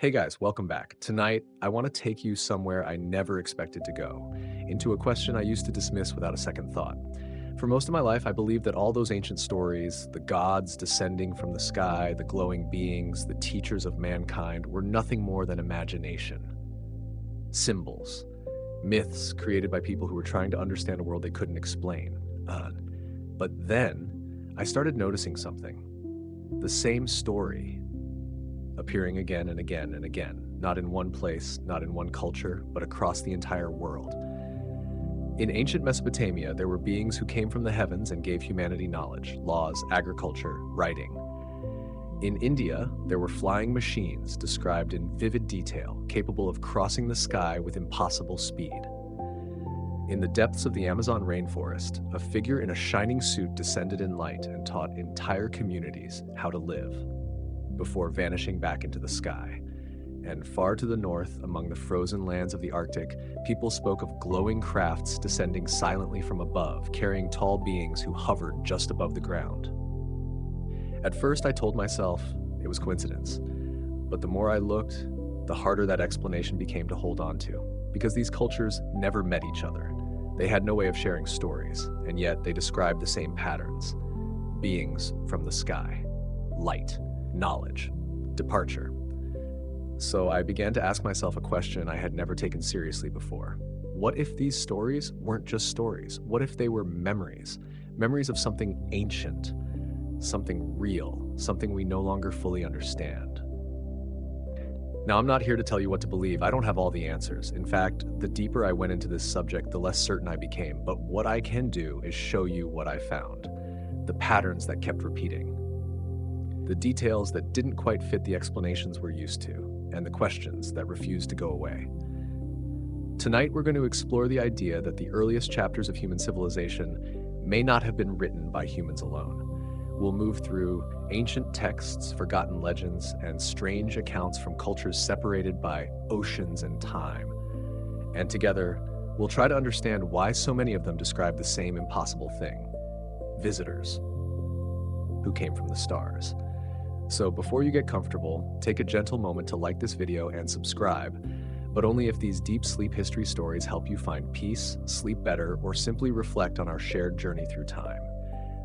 Hey guys, welcome back. Tonight, I want to take you somewhere I never expected to go, into a question I used to dismiss without a second thought. For most of my life, I believed that all those ancient stories, the gods descending from the sky, the glowing beings, the teachers of mankind, were nothing more than imagination. Symbols, myths created by people who were trying to understand a world they couldn't explain. But then, I started noticing something. The same story appearing again and again and again, not in one place, not in one culture, but across the entire world. In ancient Mesopotamia, there were beings who came from the heavens and gave humanity knowledge, laws, agriculture, writing. In India, there were flying machines described in vivid detail, capable of crossing the sky with impossible speed. In the depths of the Amazon rainforest, a figure in a shining suit descended in light and taught entire communities how to live, before vanishing back into the sky. And far to the north, among the frozen lands of the Arctic, people spoke of glowing crafts descending silently from above, carrying tall beings who hovered just above the ground. At first, I told myself it was coincidence, but the more I looked, the harder that explanation became to hold on to, because these cultures never met each other. They had no way of sharing stories, and yet they described the same patterns. Beings from the sky, light, knowledge, departure. So I began to ask myself a question I had never taken seriously before. What if these stories weren't just stories? What if they were memories? Memories of something ancient, something real, something we no longer fully understand. Now, I'm not here to tell you what to believe. I don't have all the answers. In fact, the deeper I went into this subject, the less certain I became. But what I can do is show you what I found, the patterns that kept repeating, the details that didn't quite fit the explanations we're used to, and the questions that refused to go away. Tonight, we're going to explore the idea that the earliest chapters of human civilization may not have been written by humans alone. We'll move through ancient texts, forgotten legends, and strange accounts from cultures separated by oceans and time. And together, we'll try to understand why so many of them describe the same impossible thing: visitors who came from the stars. So before you get comfortable, take a gentle moment to like this video and subscribe, but only if these deep sleep history stories help you find peace, sleep better, or simply reflect on our shared journey through time.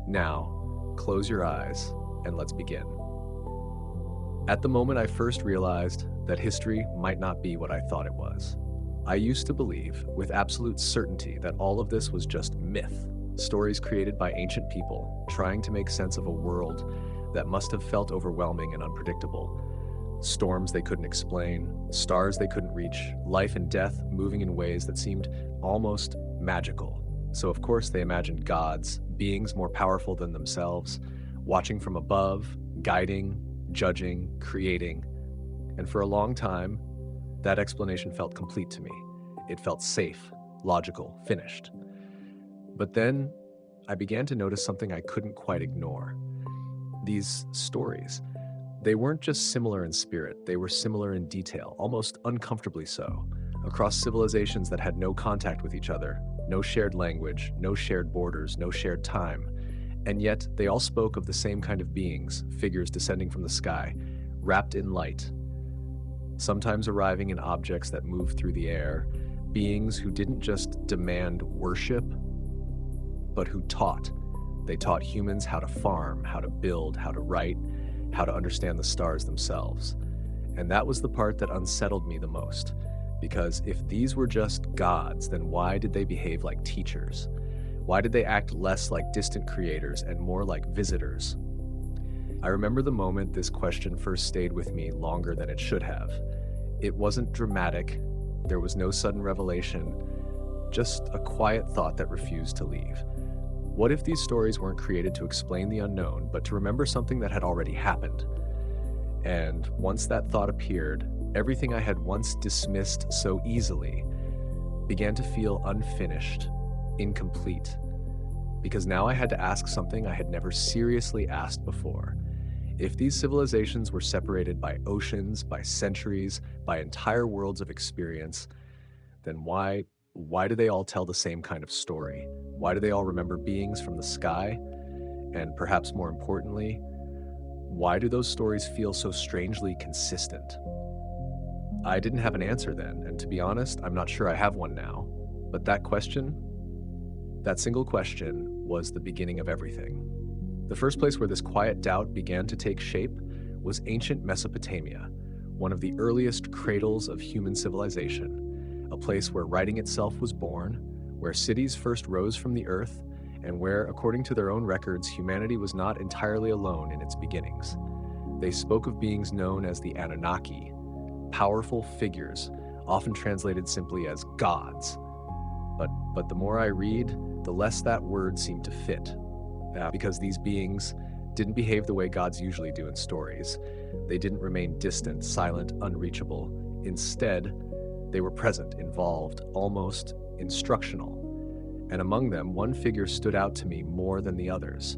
Now, close your eyes and let's begin. At the moment I first realized that history might not be what I thought it was. I used to believe with absolute certainty that all of this was just myth, stories created by ancient people trying to make sense of a world that must have felt overwhelming and unpredictable. Storms they couldn't explain, stars they couldn't reach, life and death moving in ways that seemed almost magical. So of course they imagined gods, beings more powerful than themselves, watching from above, guiding, judging, creating. And for a long time, that explanation felt complete to me. It felt safe, logical, finished. But then I began to notice something I couldn't quite ignore. These stories, they weren't just similar in spirit, they were similar in detail, almost uncomfortably so, across civilizations that had no contact with each other, no shared language, no shared borders, no shared time. And yet, they all spoke of the same kind of beings, figures descending from the sky, wrapped in light, sometimes arriving in objects that moved through the air, beings who didn't just demand worship, but who taught. They taught humans how to farm, how to build, how to write, how to understand the stars themselves. And that was the part that unsettled me the most. Because if these were just gods, then why did they behave like teachers? Why did they act less like distant creators and more like visitors? I remember the moment this question first stayed with me longer than it should have. It wasn't dramatic. There was no sudden revelation, just a quiet thought that refused to leave. What if these stories weren't created to explain the unknown, but to remember something that had already happened? And once that thought appeared, everything I had once dismissed so easily began to feel unfinished, incomplete. Because now I had to ask something I had never seriously asked before. If these civilizations were separated by oceans, by centuries, by entire worlds of experience, then why do they all tell the same kind of story? Why do they all remember beings from the sky? And perhaps more importantly, why do those stories feel so strangely consistent? I didn't have an answer then, and to be honest, I'm not sure I have one now. But that question, that single question, was the beginning of everything. The first place where this quiet doubt began to take shape was ancient Mesopotamia, one of the earliest cradles of human civilization, a place where writing itself was born, where cities first rose from the earth, and where, according to their own records, humanity was not entirely alone in its beginnings. They spoke of beings known as the Anunnaki, powerful figures, often translated simply as gods. But the more I read, the less that word seemed to fit, because these beings didn't behave the way gods usually do in stories. They didn't remain distant, silent, unreachable. Instead, they were present, involved, almost instructional. And among them, one figure stood out to me more than the others.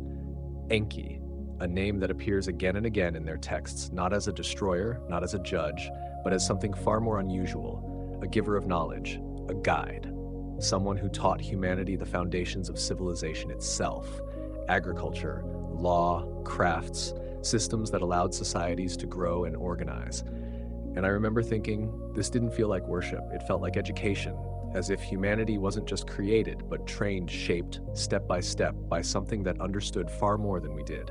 Enki, a name that appears again and again in their texts, not as a destroyer, not as a judge, but as something far more unusual, a giver of knowledge, a guide, someone who taught humanity the foundations of civilization itself, agriculture, law, crafts, systems that allowed societies to grow and organize. And I remember thinking, this didn't feel like worship, it felt like education, as if humanity wasn't just created, but trained, shaped, step by something that understood far more than we did.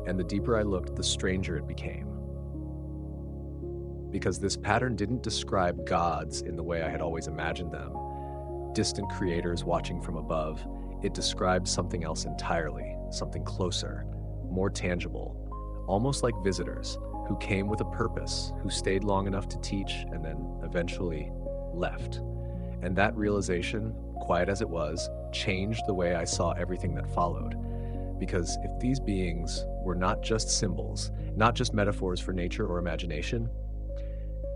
And the deeper I looked, the stranger it became. Because this pattern didn't describe gods in the way I had always imagined them, distant creators watching from above. It described something else entirely, something closer, more tangible, almost like visitors who came with a purpose, who stayed long enough to teach and then eventually left. And that realization, quiet as it was, changed the way I saw everything that followed. Because if these beings were not just symbols, not just metaphors for nature or imagination,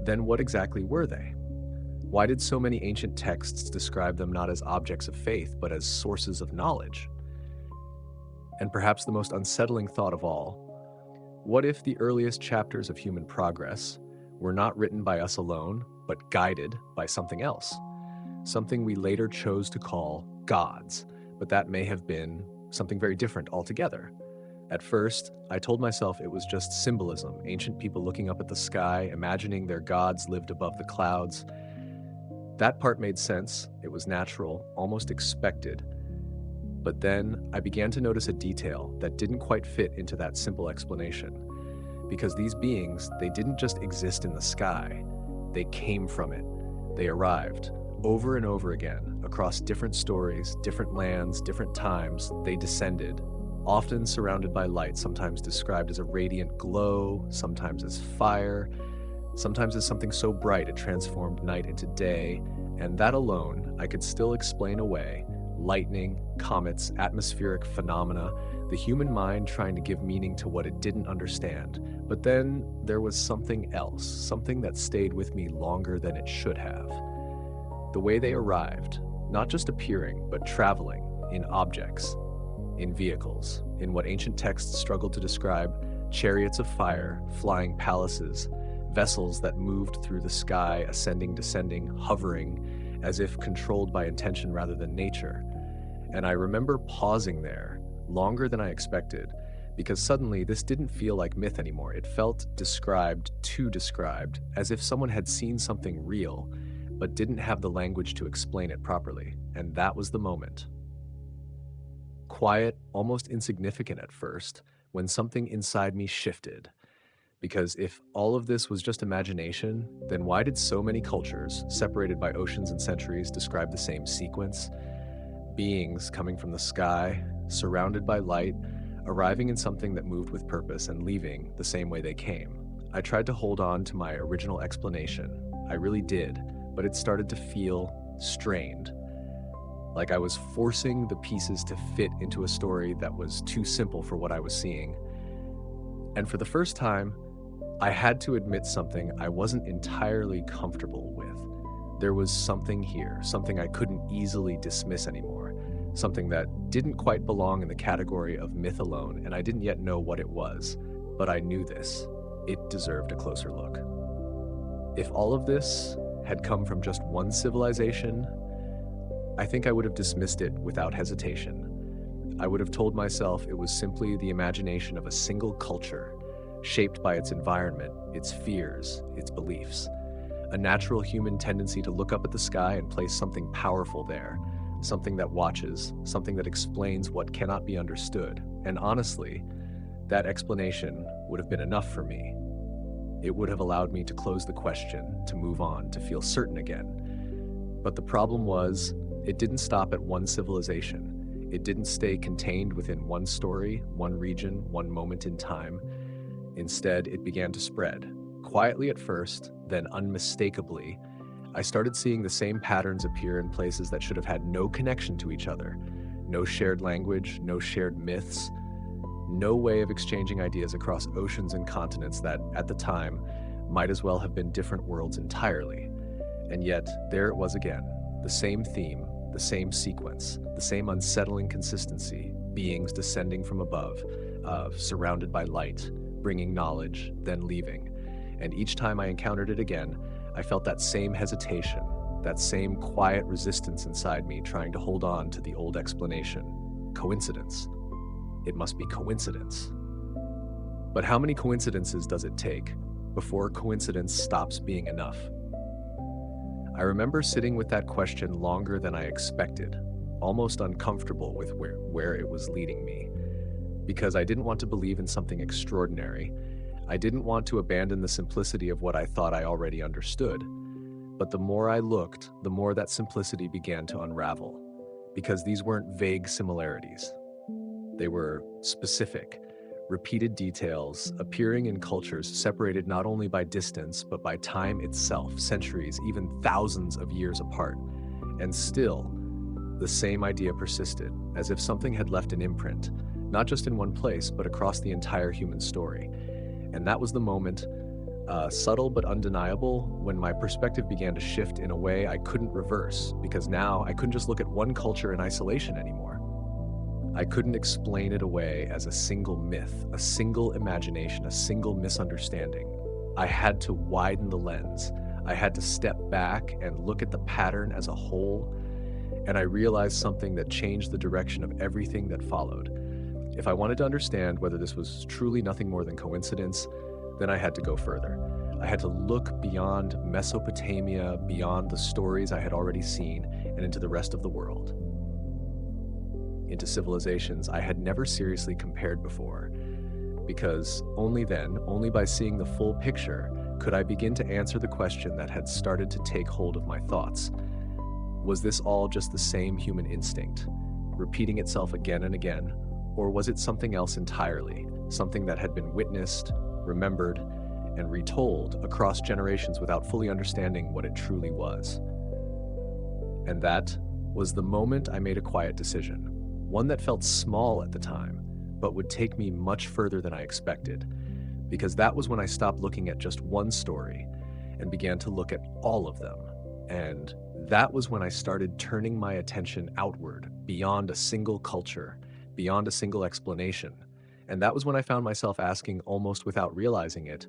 then what exactly were they? Why did so many ancient texts describe them not as objects of faith, but as sources of knowledge? And perhaps the most unsettling thought of all, what if the earliest chapters of human progress were not written by us alone, but guided by something else? Something we later chose to call gods, but that may have been something very different altogether. At first, I told myself it was just symbolism, ancient people looking up at the sky, imagining their gods lived above the clouds. That part made sense, it was natural, almost expected. But then I began to notice a detail that didn't quite fit into that simple explanation. Because these beings, they didn't just exist in the sky, they came from it. They arrived. Over and over again, across different stories, different lands, different times, they descended, often surrounded by light, sometimes described as a radiant glow, sometimes as fire, sometimes as something so bright it transformed night into day, and that alone I could still explain away. Lightning, comets, atmospheric phenomena, the human mind trying to give meaning to what it didn't understand. But then there was something else, something that stayed with me longer than it should have. The way they arrived, not just appearing, but traveling in objects, in vehicles, in what ancient texts struggled to describe, chariots of fire, flying palaces, vessels that moved through the sky, ascending, descending, hovering, as if controlled by intention rather than nature. And I remember pausing there, longer than I expected, because suddenly this didn't feel like myth anymore. It felt described, too described, as if someone had seen something real, but didn't have the language to explain it properly. And that was the moment. Quiet, almost insignificant at first, when something inside me shifted. Because if all of this was just imagination, then why did so many cultures, separated by oceans and centuries, describe the same sequence? Beings coming from the sky, surrounded by light, arriving in something that moved with purpose and leaving the same way they came. I tried to hold on to my original explanation. I really did, but it started to feel strained. Like I was forcing the pieces to fit into a story that was too simple for what I was seeing. And for the first time, I had to admit something I wasn't entirely comfortable with. There was something here, something I couldn't easily dismiss anymore, something that didn't quite belong in the category of myth alone, and I didn't yet know what it was, but I knew this. It deserved a closer look. If all of this had come from just one civilization, I think I would have dismissed it without hesitation. I would have told myself it was simply the imagination of a single culture, shaped by its environment, its fears, its beliefs. a natural human tendency to look up at the sky and place something powerful there, something that watches, something that explains what cannot be understood. And honestly, that explanation would have been enough for me. It would have allowed me to close the question, to move on, to feel certain again. But the problem was, it didn't stop at one civilization. It didn't stay contained within one story, one region, one moment in time. Instead, it began to spread. Quietly at first, then unmistakably, I started seeing the same patterns appear in places that should have had no connection to each other. No shared language, no shared myths, no way of exchanging ideas across oceans and continents that, at the time, might as well have been different worlds entirely. And yet, there it was again, the same theme, the same sequence, the same unsettling consistency, beings descending from above, surrounded by light, bringing knowledge, then leaving. And each time I encountered it again, I felt that same hesitation, that same quiet resistance inside me trying to hold on to the old explanation. Coincidence. It must be coincidence. But how many coincidences does it take before coincidence stops being enough? I remember sitting with that question longer than I expected, almost uncomfortable with where it was leading me, because I didn't want to believe in something extraordinary. I didn't want to abandon the simplicity of what I thought I already understood. But the more I looked, the more that simplicity began to unravel, because these weren't vague similarities. They were specific, repeated details appearing in cultures separated not only by distance, but by time itself, centuries, even thousands of years apart. And still, the same idea persisted, as if something had left an imprint, not just in one place, but across the entire human story. And that was the moment, subtle but undeniable, when my perspective began to shift in a way I couldn't reverse, because now I couldn't just look at one culture in isolation anymore. I couldn't explain it away as a single myth, a single imagination, a single misunderstanding. I had to widen the lens. I had to step back and look at the pattern as a whole, and I realized something that changed the direction of everything that followed. If I wanted to understand whether this was truly nothing more than coincidence, then I had to go further. I had to look beyond Mesopotamia, beyond the stories I had already seen, and into the rest of the world. Into civilizations I had never seriously compared before, because only then, only by seeing the full picture, could I begin to answer the question that had started to take hold of my thoughts. Was this all just the same human instinct, repeating itself again and again, or was it something else entirely, something that had been witnessed, remembered, and retold across generations without fully understanding what it truly was? And that was the moment I made a quiet decision. One that felt small at the time, but would take me much further than I expected, because that was when I stopped looking at just one story and began to look at all of them. And that was when I started turning my attention outward, beyond a single culture, beyond a single explanation. And that was when I found myself asking, almost without realizing it,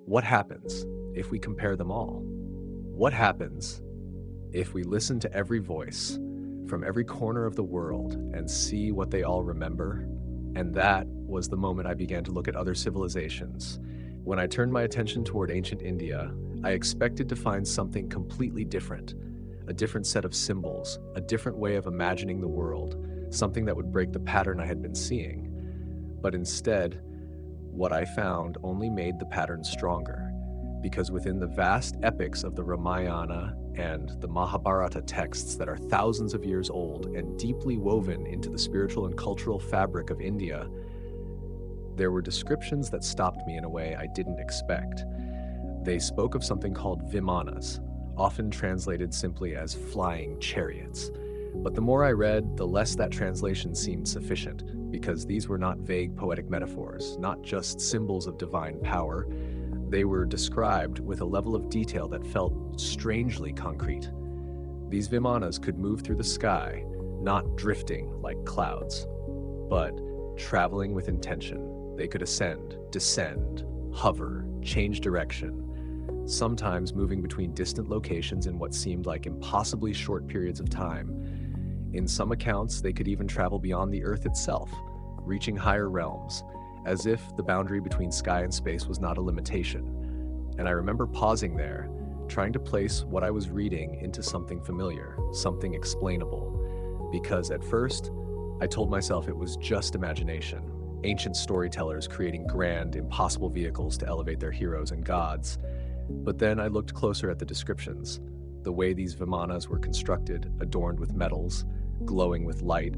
what happens if we compare them all? What happens if we listen to every voice from every corner of the world and see what they all remember? And that was the moment I began to look at other civilizations. When I turned my attention toward ancient India, I expected to find something completely different, a different set of symbols, a different way of imagining the world, something that would break the pattern I had been seeing. But instead, what I found only made the pattern stronger, because within the vast epics of the Ramayana and the Mahabharata texts that are thousands of years old and deeply woven into the spiritual and cultural fabric of India, there were descriptions that stopped me in a way I didn't expect. They spoke of something called vimanas, often translated simply as flying chariots. But the more I read, the less that translation seemed sufficient, because these were not vague poetic metaphors, not just symbols of divine power. They were described with a level of detail that felt strangely concrete. These vimanas could move through the sky, not drifting like clouds, but traveling with intention. They could ascend, descend, hover, change direction, sometimes moving between distant locations in what seemed like impossibly short periods of time. In some accounts, they could even travel beyond the Earth itself, reaching higher realms, as if the boundary between sky and space was not a limitation. And I remember pausing there, trying to place what I was reading into something familiar, something explainable. Because at first, I told myself it was just imagination, ancient storytellers creating grand, impossible vehicles to elevate their heroes and gods. But then I looked closer at the descriptions, the way these vimanas were constructed, adorned with metals, glowing with light,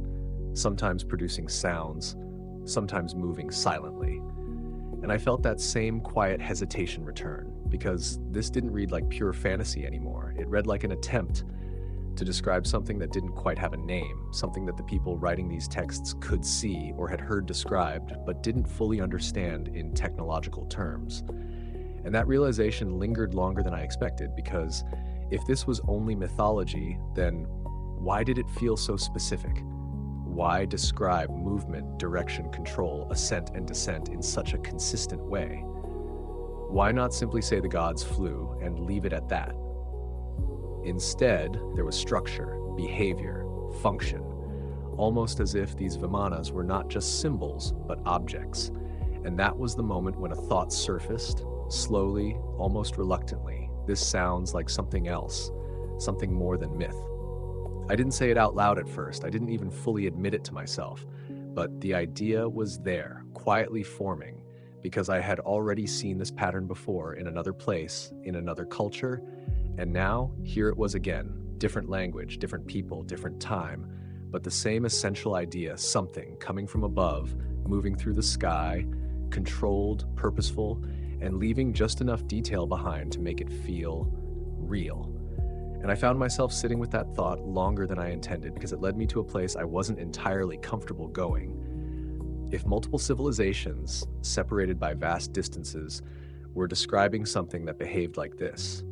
sometimes producing sounds, sometimes moving silently. And I felt that same quiet hesitation return, because this didn't read like pure fantasy anymore. It read like an attempt to describe something that didn't quite have a name, something that the people writing these texts could see or had heard described, but didn't fully understand in technological terms. And that realization lingered longer than I expected, because if this was only mythology, then why did it feel so specific? Why describe movement, direction, control, ascent, and descent in such a consistent way? Why not simply say the gods flew and leave it at that? Instead, there was structure, behavior, function, almost as if these vimanas were not just symbols, but objects. And that was the moment when a thought surfaced, slowly, almost reluctantly. This sounds like something else, something more than myth. I didn't say it out loud at first. I didn't even fully admit it to myself. But the idea was there, quietly forming, because I had already seen this pattern before in another place, in another culture, and now here it was again. Different language, different people, different time, but the same essential idea, something coming from above, moving through the sky, controlled, purposeful, and leaving just enough detail behind to make it feel real. And I found myself sitting with that thought longer than I intended, because it led me to a place I wasn't entirely comfortable going. If multiple civilizations, separated by vast distances, were describing something that behaved like this,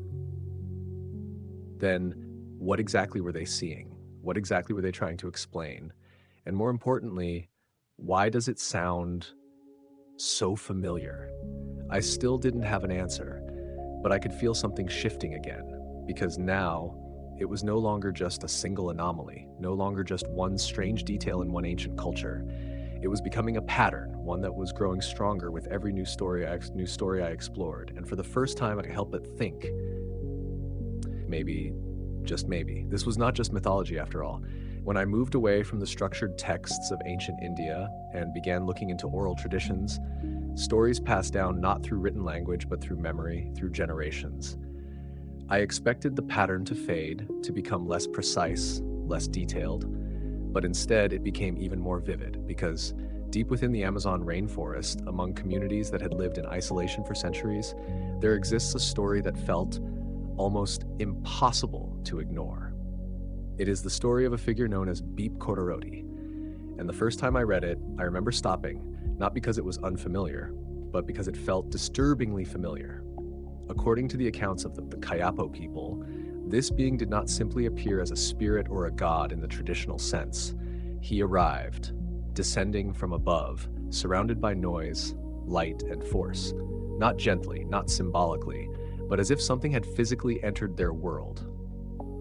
then what exactly were they seeing? What exactly were they trying to explain? And more importantly, why does it sound so familiar? I still didn't have an answer, but I could feel something shifting again. Because now, it was no longer just a single anomaly, no longer just one strange detail in one ancient culture. It was becoming a pattern, one that was growing stronger with every new story I explored. And for the first time, I could help but think, maybe, just maybe, this was not just mythology after all. When I moved away from the structured texts of ancient India and began looking into oral traditions, stories passed down not through written language, but through memory, through generations. I expected the pattern to fade, to become less precise, less detailed, but instead it became even more vivid, because deep within the Amazon rainforest, among communities that had lived in isolation for centuries, there exists a story that felt almost impossible to ignore. It is the story of a figure known as Beep Kodoroti, and the first time I read it, I remember stopping, not because it was unfamiliar, but because it felt disturbingly familiar. According to the accounts of the Kayapo people, this being did not simply appear as a spirit or a god in the traditional sense. He arrived, descending from above, surrounded by noise, light, and force. Not gently, not symbolically, but as if something had physically entered their world.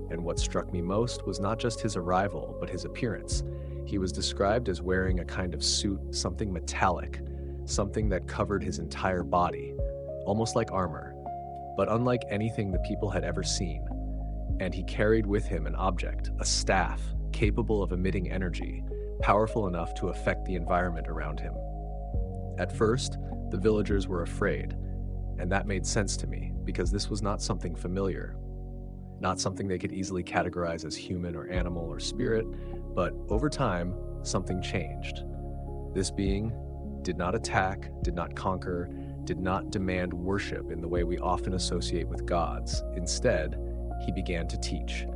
And what struck me most was not just his arrival, but his appearance. He was described as wearing a kind of suit, something metallic, something that covered his entire body, almost like armor, but unlike anything the people had ever seen. And he carried with him an object, a staff, capable of emitting energy, powerful enough to affect the environment around him. At first, the villagers were afraid, and that made sense to me, because this was not something familiar, not something they could easily categorize as human or animal or spirit, but over time, something changed. This being did not attack, did not conquer, did not demand worship in the way we often associate with gods. Instead, he began to teach.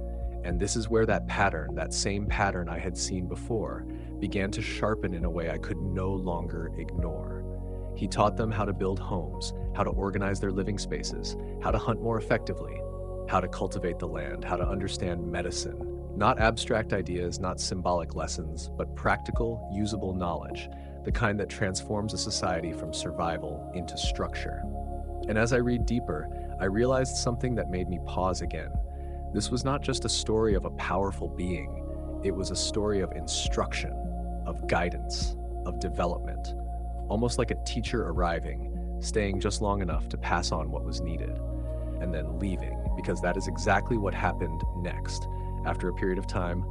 And this is where that pattern, that same pattern I had seen before, began to sharpen in a way I could no longer ignore. He taught them how to build homes, how to organize their living spaces, how to hunt more effectively, how to cultivate the land, how to understand medicine. Not abstract ideas, not symbolic lessons, but practical, usable knowledge, the kind that transforms a society from survival into structure. And as I read deeper, I realized something that made me pause again. This was not just a story of a powerful being. It was a story of instruction, of guidance, of development, almost like a teacher arriving, staying just long enough to pass on what was needed. and then leaving, because that is exactly what happened next. After a period of time,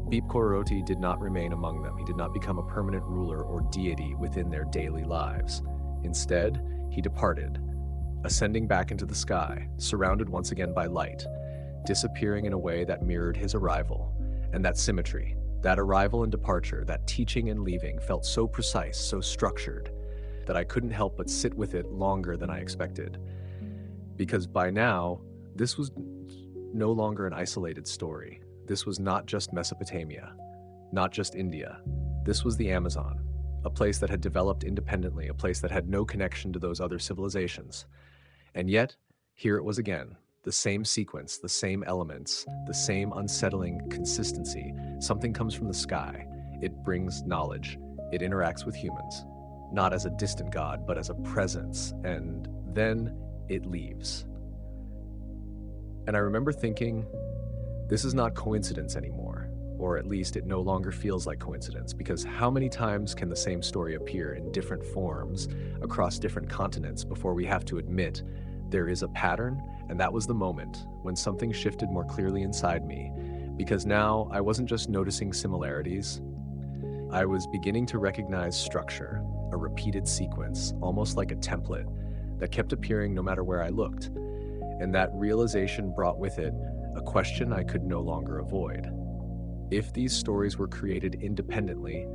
Beep Kororoti did not remain among them. He did not become a permanent ruler or deity within their daily lives. Instead, he departed, ascending back into the sky, surrounded once again by light, disappearing in a way that mirrored his arrival. And that symmetry, that arrival and departure, that teaching and leaving felt so precise, so structured, that I couldn't help but sit with it longer than I expected. Because by now, this was no longer an isolated story. This was not just Mesopotamia, not just India. This was the Amazon, a place that had developed independently, a place that had no connection to those other civilizations. And yet, here it was again, the same sequence, the same elements, the same unsettling consistency. Something comes from the sky. It brings knowledge. It interacts with humans, not as a distant god, but as a presence. And then it leaves. And I remember thinking, this is not coincidence anymore, or at least it no longer feels like coincidence, because how many times can the same story appear in different forms across different continents before we have to admit there is a pattern? And that was the moment when something shifted more clearly inside me, because now I wasn't just noticing similarities, I was beginning to recognize structure, a repeated sequence, almost like a template, that kept appearing no matter where I looked. And that realization brought with it a question I could no longer avoid. If these stories were created independently,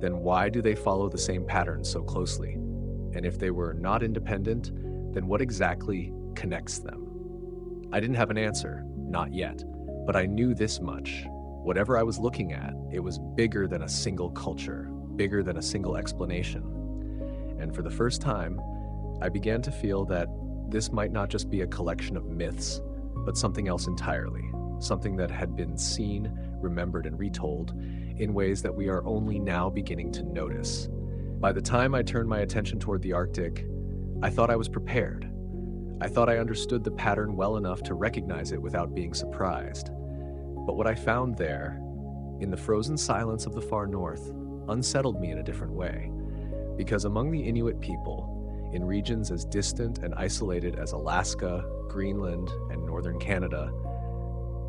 then why do they follow the same patterns so closely? And if they were not independent, then what exactly connects them? I didn't have an answer, not yet, but I knew this much. Whatever I was looking at, it was bigger than a single culture, bigger than a single explanation. And for the first time, I began to feel that this might not just be a collection of myths, but something else entirely, something that had been seen, remembered, and retold in ways that we are only now beginning to notice. By the time I turned my attention toward the Arctic, I thought I was prepared. I thought I understood the pattern well enough to recognize it without being surprised. But what I found there, in the frozen silence of the far north, unsettled me in a different way. Because among the Inuit people, in regions as distant and isolated as Alaska, Greenland, and northern Canada,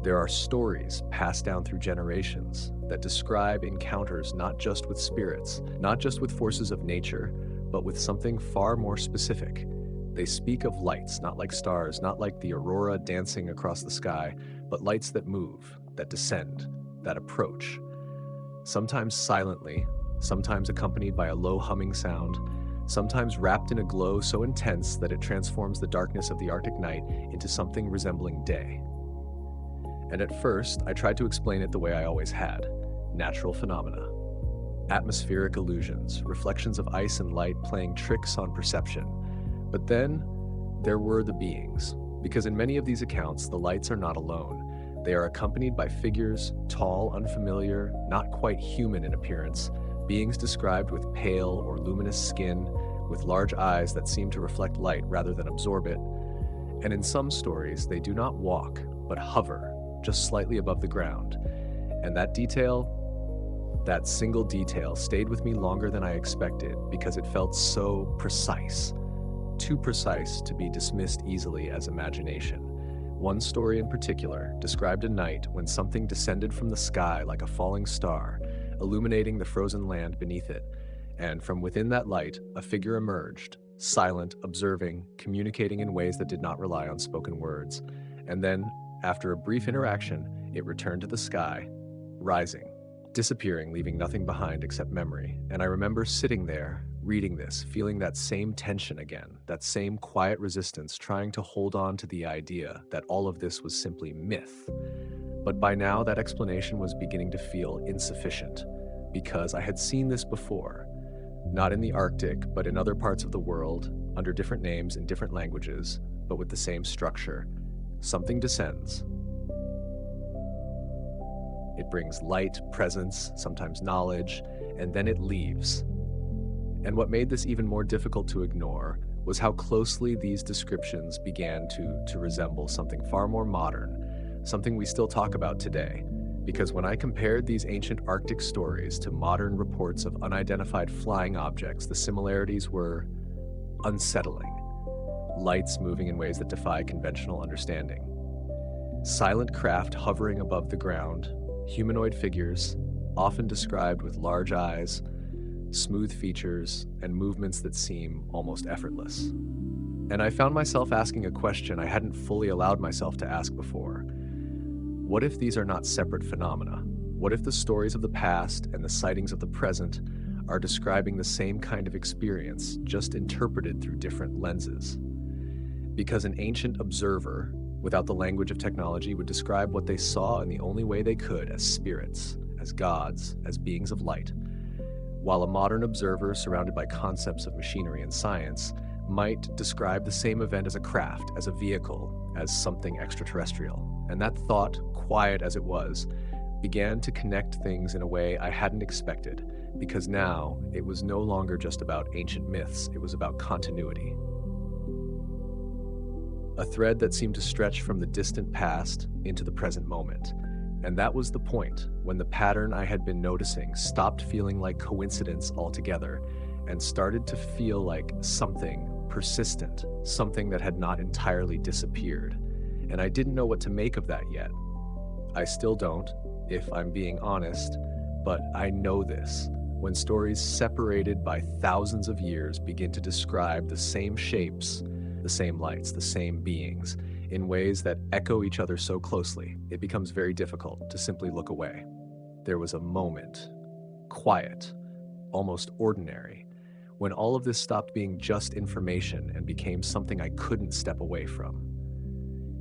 there are stories passed down through generations that describe encounters not just with spirits, not just with forces of nature, but with something far more specific. They speak of lights, not like stars, not like the aurora dancing across the sky, but lights that move, that descend, that approach. Sometimes silently, sometimes accompanied by a low humming sound, sometimes wrapped in a glow so intense that it transforms the darkness of the Arctic night into something resembling day. And at first, I tried to explain it the way I always had: natural phenomena. Atmospheric illusions, reflections of ice and light playing tricks on perception. But then, there were the beings, because in many of these accounts, the lights are not alone. They are accompanied by figures, tall, unfamiliar, not quite human in appearance, beings described with pale or luminous skin, with large eyes that seem to reflect light rather than absorb it. And in some stories, they do not walk, but hover, just slightly above the ground. And that detail, that single detail, stayed with me longer than I expected because it felt so precise. Too precise to be dismissed easily as imagination. One story in particular described a night when something descended from the sky like a falling star, illuminating the frozen land beneath it, and from within that light, a figure emerged, silent, observing, communicating in ways that did not rely on spoken words. And then, after a brief interaction, it returned to the sky, rising, disappearing, leaving nothing behind except memory. And I remember sitting there, reading this, feeling that same tension again, that same quiet resistance, trying to hold on to the idea that all of this was simply myth. But by now, that explanation was beginning to feel insufficient, because I had seen this before, not in the Arctic, but in other parts of the world, under different names in different languages, but with the same structure. Something descends. It brings light, presence, sometimes knowledge, and then it leaves. And what made this even more difficult to ignore was how closely these descriptions began to resemble something far more modern, something we still talk about today. Because when I compared these ancient Arctic stories to modern reports of unidentified flying objects, the similarities were unsettling. lights moving in ways that defy conventional understanding, silent craft hovering above the ground, humanoid figures, often described with large eyes, smooth features, and movements that seem almost effortless. And I found myself asking a question I hadn't fully allowed myself to ask before. What if these are not separate phenomena? What if the stories of the past and the sightings of the present are describing the same kind of experience, just interpreted through different lenses? Because an ancient observer, without the language of technology, would describe what they saw in the only way they could, as spirits, as gods, as beings of light, while a modern observer surrounded by concepts of machinery and science might describe the same event as a craft, as a vehicle, as something extraterrestrial. And that thought, quiet as it was, began to connect things in a way I hadn't expected, because now it was no longer just about ancient myths, it was about continuity. A thread that seemed to stretch from the distant past into the present moment. And that was the point, when the pattern I had been noticing stopped feeling like coincidence altogether and started to feel like something persistent, something that had not entirely disappeared. And I didn't know what to make of that yet. I still don't, if I'm being honest, but I know this. When stories separated by thousands of years begin to describe the same shapes, the same lights, the same beings, in ways that echo each other so closely, it becomes very difficult to simply look away. There was a moment, quiet, almost ordinary, when all of this stopped being just information and became something I couldn't step away from.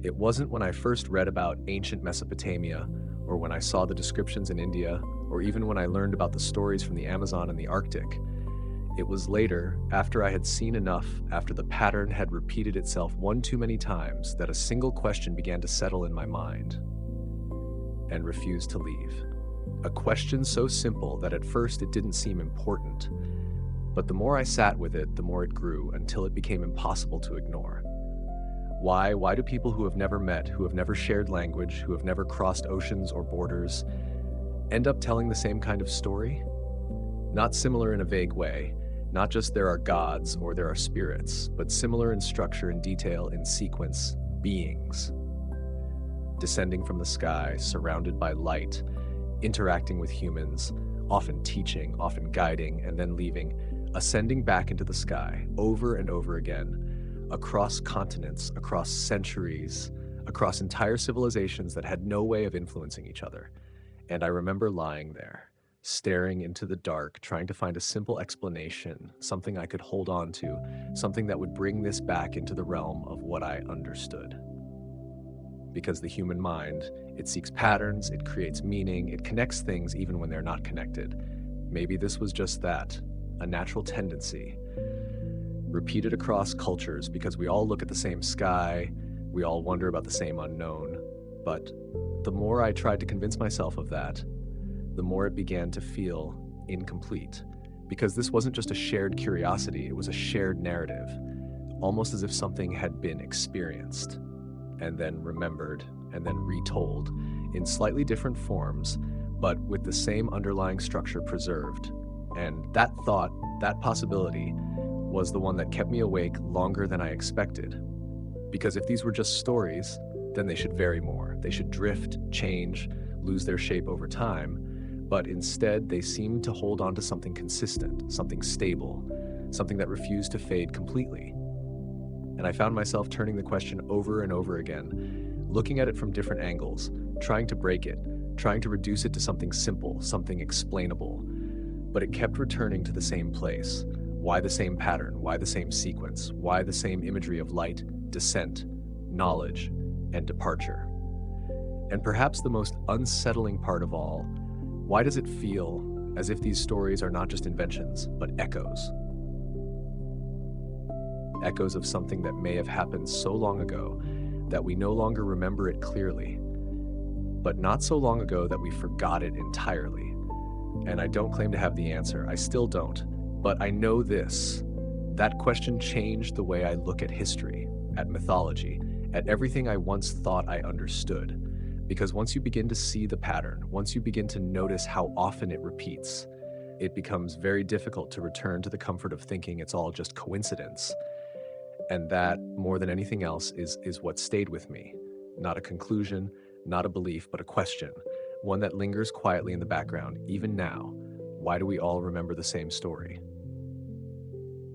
It wasn't when I first read about ancient Mesopotamia, or when I saw the descriptions in India, or even when I learned about the stories from the Amazon and the Arctic. It was later, after I had seen enough, after the pattern had repeated itself one too many times, that a single question began to settle in my mind and refused to leave. A question so simple that at first it didn't seem important, but the more I sat with it, the more it grew until it became impossible to ignore. Why do people who have never met, who have never shared language, who have never crossed oceans or borders, end up telling the same kind of story? Not similar in a vague way, not just there are gods or there are spirits, but similar in structure and detail, in sequence, beings. Descending from the sky, surrounded by light, interacting with humans, often teaching, often guiding, and then leaving, ascending back into the sky, over and over again, across continents, across centuries, across entire civilizations that had no way of influencing each other. And I remember lying there, staring into the dark, trying to find a simple explanation, something I could hold on to, something that would bring this back into the realm of what I understood. Because the human mind, it seeks patterns, it creates meaning, it connects things even when they're not connected. Maybe this was just that, a natural tendency, repeated across cultures, because we all look at the same sky, we all wonder about the same unknown. But the more I tried to convince myself of that, the more it began to feel incomplete, because this wasn't just a shared curiosity, it was a shared narrative, almost as if something had been experienced, and then remembered, and then retold, in slightly different forms, but with the same underlying structure preserved. And that thought, that possibility, was the one that kept me awake longer than I expected. Because if these were just stories, then they should vary more. They should drift, change, lose their shape over time. But instead, they seemed to hold on to something consistent, something stable, something that refused to fade completely. And I found myself turning the question over and over again, looking at it from different angles, trying to break it, trying to reduce it to something simple, something explainable. But it kept returning to the same place. Why the same pattern? Why the same sequence? Why the same imagery of light, descent, knowledge, and departure? And perhaps the most unsettling part of all, why does it feel as if these stories are not just inventions, but echoes? Echoes of something that may have happened so long ago that we no longer remember it clearly, but not so long ago that we forgot it entirely. And I don't claim to have the answer. I still don't. But I know this. That question changed the way I look at history, at mythology, at everything I once thought I understood. Because once you begin to see the pattern, once you begin to notice how often it repeats, it becomes very difficult to return to the comfort of thinking it's all just coincidence. And that, more than anything else, is what stayed with me. Not a conclusion, not a belief, but a question. One that lingers quietly in the background, even now. Why do we all remember the same story?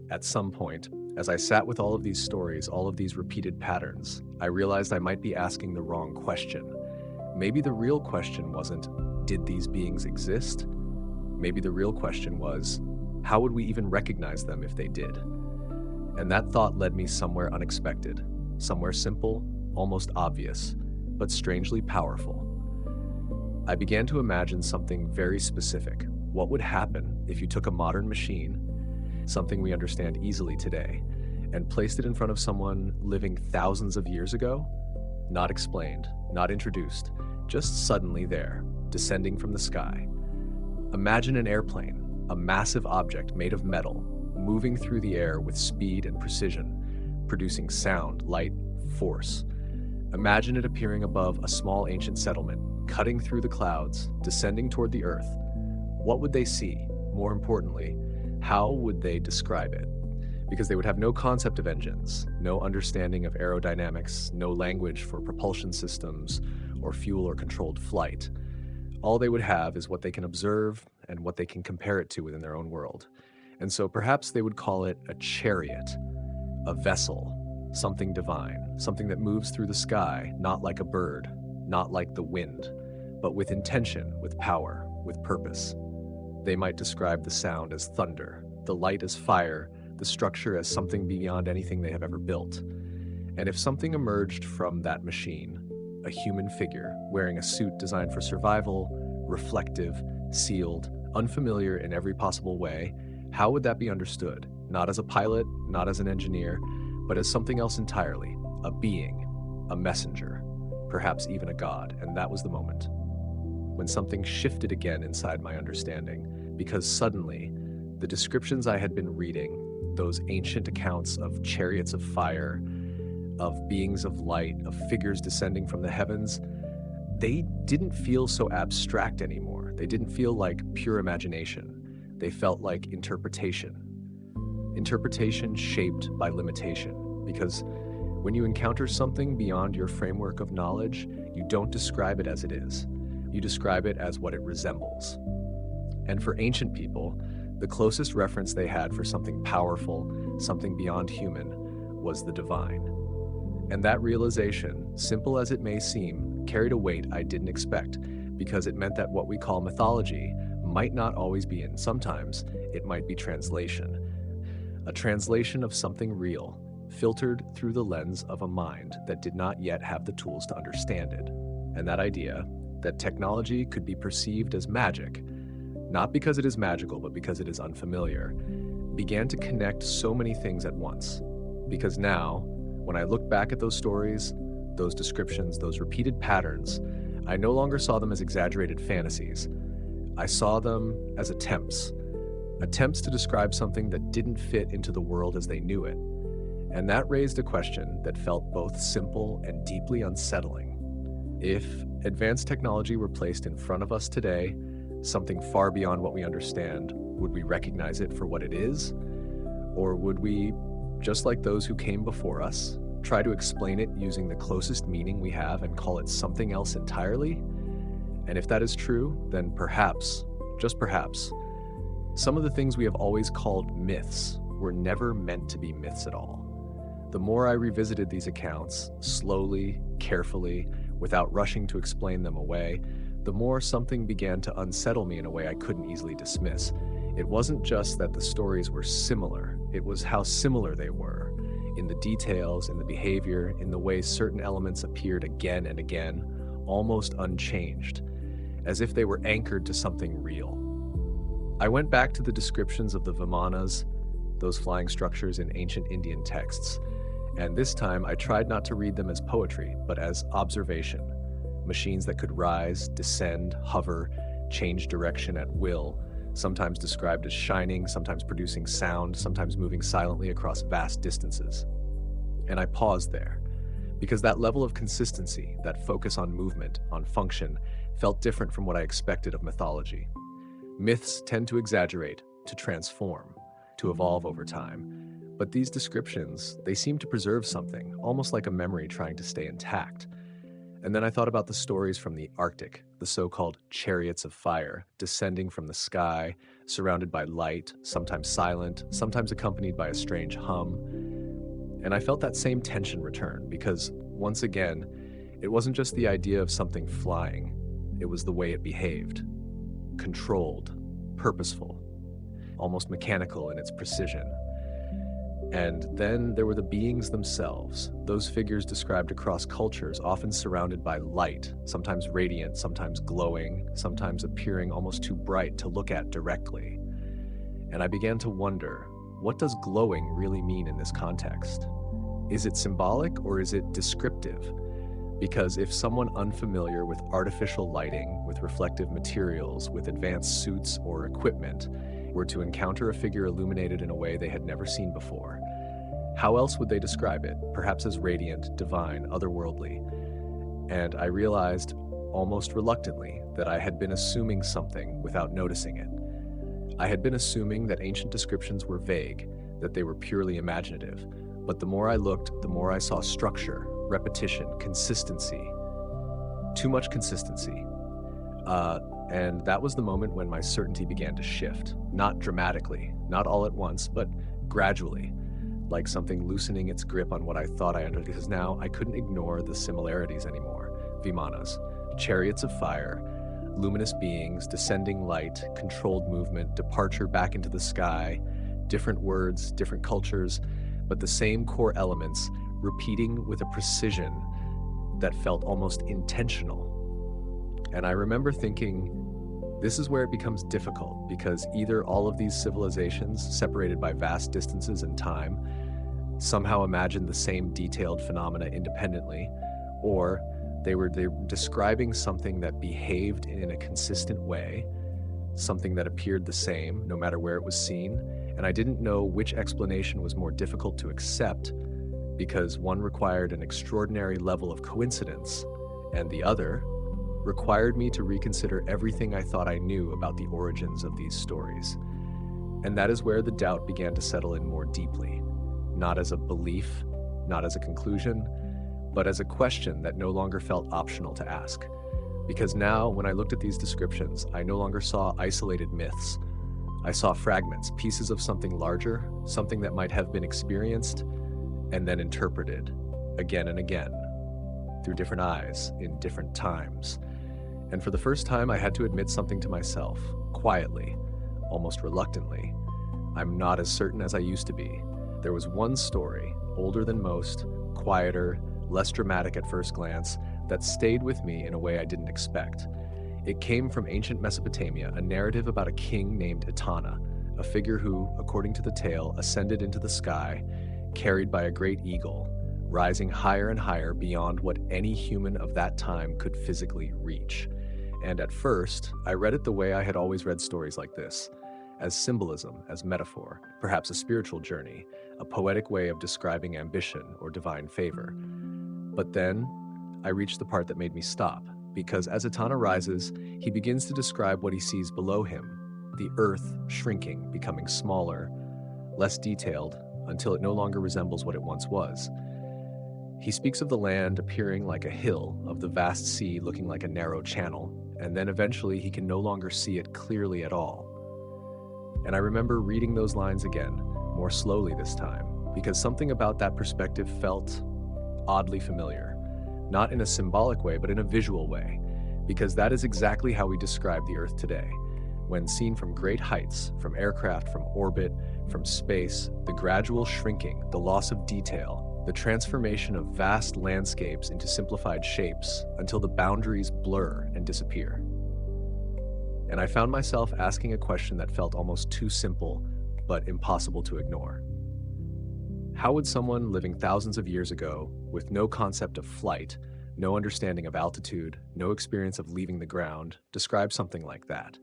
At some point, as I sat with all of these stories, all of these repeated patterns, I realized I might be asking the wrong question. Maybe the real question wasn't, did these beings exist? Maybe the real question was, how would we even recognize them if they did? And that thought led me somewhere unexpected, somewhere simple, almost obvious, but strangely powerful. I began to imagine something very specific. What would happen if you took a modern machine, something we understand easily today, and placed it in front of someone living thousands of years ago? Not explained, not introduced, just suddenly there, descending from the sky. Imagine an airplane, a massive object made of metal, moving through the air with speed and precision, producing sound, light, force. Imagine it appearing above a small ancient settlement, cutting through the clouds, descending toward the earth. What would they see? More importantly, how would they describe it? Because they would have no concept of engines, no understanding of aerodynamics, no language for propulsion systems or fuel or controlled flight. All they would have is what they can observe and what they can compare it to within their own world. And so perhaps they would call it a chariot, a vessel, something divine, something that moves through the sky, not like a bird, not like the wind, but with intention, with power, with purpose. They might describe the sound as thunder, the light as fire, the structure as something beyond anything they have ever built. And if something emerged from that machine, a human figure wearing a suit designed for survival, reflective, sealed, unfamiliar in every possible way, how would that be understood? Not as a pilot, not as an engineer, but as something else entirely, a being, a messenger, perhaps even a god. And that was the moment when something shifted again inside my understanding, because suddenly the descriptions I had been reading, those ancient accounts of chariots of fire, of beings of light, of figures descending from the heavens, they didn't feel so abstract anymore. They didn't feel like pure imagination. They felt like interpretation. Interpretation shaped by limitation, because when you encounter something beyond your framework of knowledge, you don't describe it as it is. You describe it as what it resembles. And for ancient people, the closest reference they had for something powerful, something beyond human, was the divine. And that realization, simple as it may seem, carried a weight I didn't expect, because it meant that what we call mythology might not always be, and sometimes it might be translation. A translation of something real, filtered through the lens of a mind that did not yet have the tools to understand it. And that idea, that technology could be perceived as magic, not because it is magical, but because it is unfamiliar, began to connect so many things at once. Because now, when I look back at those stories, those descriptions, those repeated patterns, I no longer saw them as exaggerated fantasies. I saw them as attempts to describe something that didn't fit into the world as they knew it. And that raised a question that felt both simple and deeply unsettling. If advanced technology were placed in front of us today, something far beyond what we understand, would we recognize it for what it is? Or would we, just like those who came before us, try to explain it using the closest meaning we have and call it something else entirely? And if that is true, then perhaps, just perhaps, some of the things we have always called myths were never meant to be myths at all. The more I revisited these accounts, slowly, carefully, without rushing to explain them away, the more something began to unsettle me in a way I couldn't easily dismiss. It wasn't just that the stories were similar, it was how similar they were, in the details, in the behavior, in the way certain elements appeared again and again, almost unchanged, as if they were anchored to something real. I went back to the descriptions of the Vimanas, those flying structures in ancient Indian texts, and this time I tried not to read them as poetry, but as observation. Machines that could rise, descend, hover, change direction at will, sometimes described as shining, sometimes producing sound, sometimes moving silently across vast distances. And I paused there, because that level of consistency, that focus on movement, on function, felt different from what I expected of mythology. Myths tend to exaggerate, to transform, to evolve over time, But these descriptions, they seem to preserve something, almost like a memory trying to stay intact. And then I thought about the stories from the Arctic, the so-called chariots of fire, descending from the sky, surrounded by light, sometimes silent, sometimes accompanied by a strange hum. And I felt that same tension return because, once again, it wasn't just the idea of something flying, it was the way it behaved. Controlled, purposeful, almost mechanical in its precision. And then there were the beings themselves, those figures described across cultures, often surrounded by light, sometimes radiant, sometimes glowing, sometimes appearing almost too bright to look at directly. And I began to wonder, what does glowing really mean in this context? Is it symbolic or is it descriptive? Because if someone unfamiliar with artificial lighting, with reflective materials, with advanced suits or equipment, were to encounter a figure illuminated in a way they had never seen before, how else would they describe it? Perhaps as radiant, divine, otherworldly. And I realized, almost reluctantly, that I had been assuming something without noticing it. I had been assuming that ancient descriptions were vague, that they were purely imaginative. But the more I looked, the more I saw structure, repetition, consistency. Too much consistency. And that was the moment when my certainty began to shift. Not dramatically, not all at once, but gradually. Like something loosening its grip on what I thought I understood, because now I couldn't ignore the similarities anymore. Vimanas, chariots of fire, luminous beings, descending light, controlled movement, departure back into the sky, different words, different cultures, but the same core elements repeating with a precision that felt almost intentional. And I remember thinking, this is where it becomes difficult, because either all of these civilizations, separated by vast distances and time, somehow imagined the same detailed phenomena independently, or they were describing something that behaved in a consistent way, something that appeared the same no matter where it was seen, and I didn't know which explanation was more difficult to accept, because one required an extraordinary level of coincidence, and the other required me to reconsider everything I thought I knew about the origins of these stories. And that is where the doubt began to settle in more deeply, not as a belief, not as a conclusion, but as a question that no longer felt optional to ask. Because now, when I looked at these descriptions, I no longer saw isolated myths. I saw fragments, pieces of something larger, something that might have been experienced and then interpreted again and again, through different eyes, in different times. And for the first time, I had to admit something to myself, quietly, almost reluctantly. I'm not as certain as I used to be. There was one story, older than most, quieter, less dramatic at first glance, that stayed with me in a way I didn't expect. It came from ancient Mesopotamia, a narrative about a king named Etana, a figure who, according to the tale, ascended into the sky, carried by a great eagle, rising higher and higher beyond what any human of that time could physically reach. And at first, I read it the way I had always read stories like this, as symbolism, as metaphor, perhaps a spiritual journey, a poetic way of describing ambition or divine favor. But then, I reached the part that made me stop, because as Etana rises, he begins to describe what he sees below him, the earth shrinking, becoming smaller, less detailed, until it no longer resembles what it once was. He speaks of the land appearing like a hill, of the vast sea looking like a narrow channel, and then eventually he can no longer see it clearly at all. And I remember reading those lines again, more slowly this time, because something about that perspective felt oddly familiar. Not in a symbolic way, but in a visual way, because that is exactly how we describe the Earth today. When seen from great heights, from aircraft, from orbit, from space, the gradual shrinking, the loss of detail, the transformation of vast landscapes into simplified shapes until the boundaries blur and disappear. And I found myself asking a question that felt almost too simple, but impossible to ignore. How would someone living thousands of years ago, with no concept of flight, no understanding of altitude, no experience of leaving the ground, describe something like that?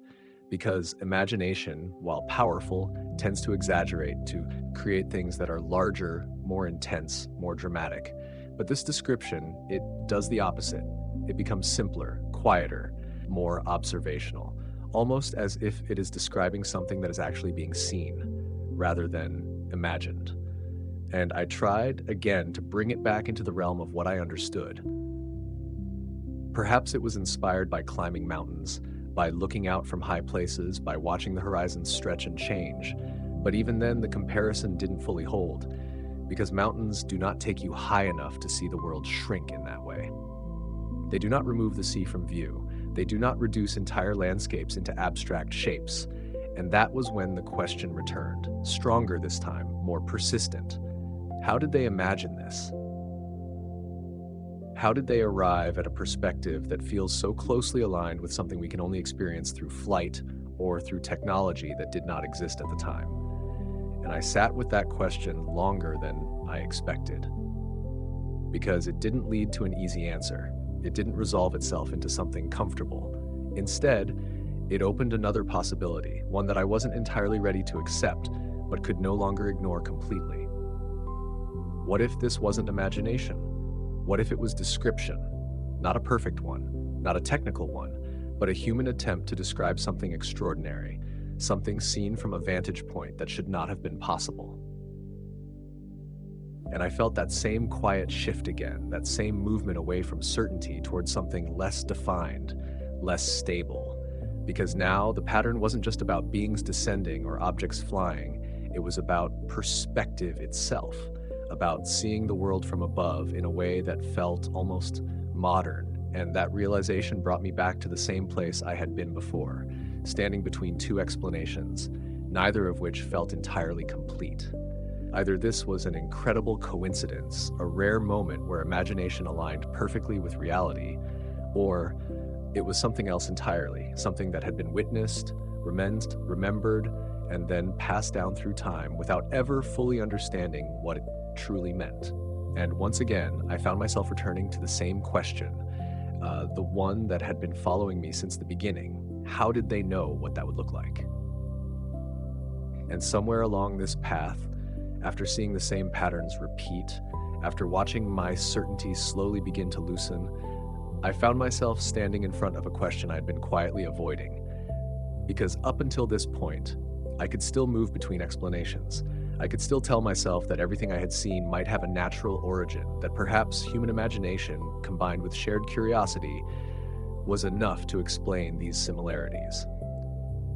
Because imagination, while powerful, tends to exaggerate, to create things that are larger, more intense, more dramatic. But this description, it does the opposite. It becomes simpler, quieter, more observational, almost as if it is describing something that is actually being seen, rather than imagined. and I tried again to bring it back into the realm of what I understood. Perhaps it was inspired by climbing mountains, by looking out from high places, by watching the horizon stretch and change. But even then, the comparison didn't fully hold, because mountains do not take you high enough to see the world shrink in that way. They do not remove the sea from view. They do not reduce entire landscapes into abstract shapes. And that was when the question returned, stronger this time, more persistent. How did they imagine this? How did they arrive at a perspective that feels so closely aligned with something we can only experience through flight or through technology that did not exist at the time? And I sat with that question longer than I expected, because it didn't lead to an easy answer. It didn't resolve itself into something comfortable. Instead, it opened another possibility, one that I wasn't entirely ready to accept, but could no longer ignore completely. What if this wasn't imagination? What if it was description? Not a perfect one, not a technical one, but a human attempt to describe something extraordinary, something seen from a vantage point that should not have been possible. And I felt that same quiet shift again, that same movement away from certainty towards something less defined, less stable. Because now the pattern wasn't just about beings descending or objects flying, it was about perspective itself, about seeing the world from above in a way that felt almost modern. And that realization brought me back to the same place I had been before, standing between two explanations, neither of which felt entirely complete. Either this was an incredible coincidence, a rare moment where imagination aligned perfectly with reality, or it was something else entirely, something that had been witnessed, remembered, and then passed down through time without ever fully understanding what it truly meant. And once again, I found myself returning to the same question, the one that had been following me since the beginning. How did they know what that would look like? And somewhere along this path, after seeing the same patterns repeat, after watching my certainty slowly begin to loosen, I found myself standing in front of a question I'd been quietly avoiding. Because up until this point, I could still move between explanations. I could still tell myself that everything I had seen might have a natural origin, that perhaps human imagination, combined with shared curiosity, was enough to explain these similarities.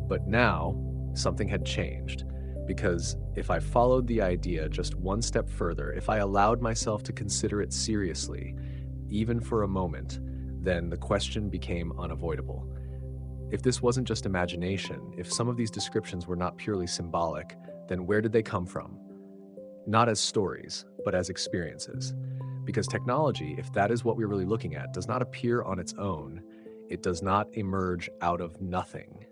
But now, something had changed. Because if I followed the idea just one step further, if I allowed myself to consider it seriously, even for a moment, then the question became unavoidable. If this wasn't just imagination, if some of these descriptions were not purely symbolic, then where did they come from? Not as stories, but as experiences. Because technology, if that is what we're really looking at, does not appear on its own. It does not emerge out of nothing.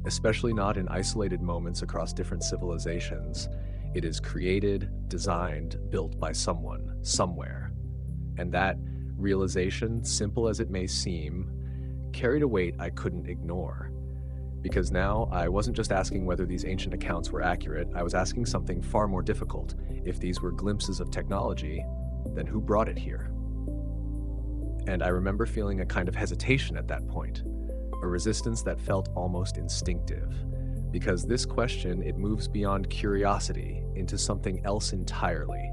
Especially not in isolated moments across different civilizations. It is created, designed, built by someone, somewhere. And that realization, simple as it may seem, carried a weight I couldn't ignore. Because now I wasn't just asking whether these ancient accounts were accurate, I was asking something far more difficult. If these were glimpses of technology, then who brought it here? And I remember feeling a kind of hesitation at that point. A resistance that felt almost instinctive, because this question, it moves beyond curiosity into something else entirely,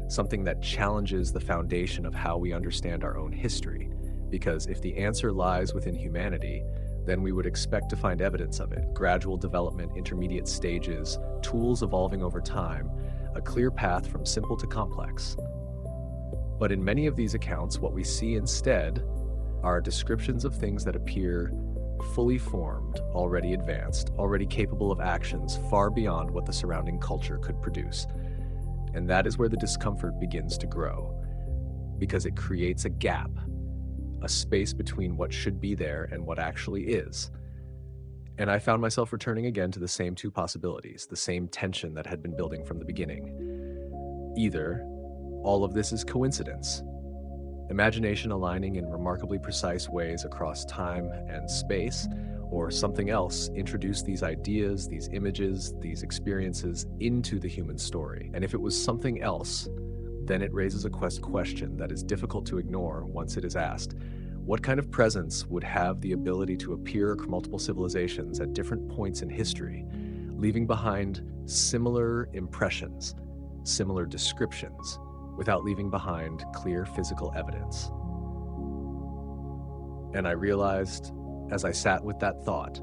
something that challenges the foundation of how we understand our own history, because if the answer lies within humanity, then we would expect to find evidence of it, gradual development, intermediate stages, tools evolving over time, a clear path from simple to complex. But in many of these accounts, what we see instead are descriptions of things that appear fully formed, already advanced, already capable of actions far beyond what the surrounding culture could produce. And that is where the discomfort begins to grow, because it creates a gap, a space between what should be there and what actually is. And I found myself returning again to the same two possibilities, the same tension that had been building from the beginning. Either all of this is coincidence, imagination aligning in remarkably precise ways across time and space, or something else introduced these ideas, these images, these experiences into the human story. And if it was something else, then it raises a question that is difficult to ignore once it is asked. What kind of presence would have the ability to appear across multiple civilizations at different points in history, leaving behind similar impressions, similar descriptions, without leaving behind clear physical evidence. And I realized, as I sat with that thought,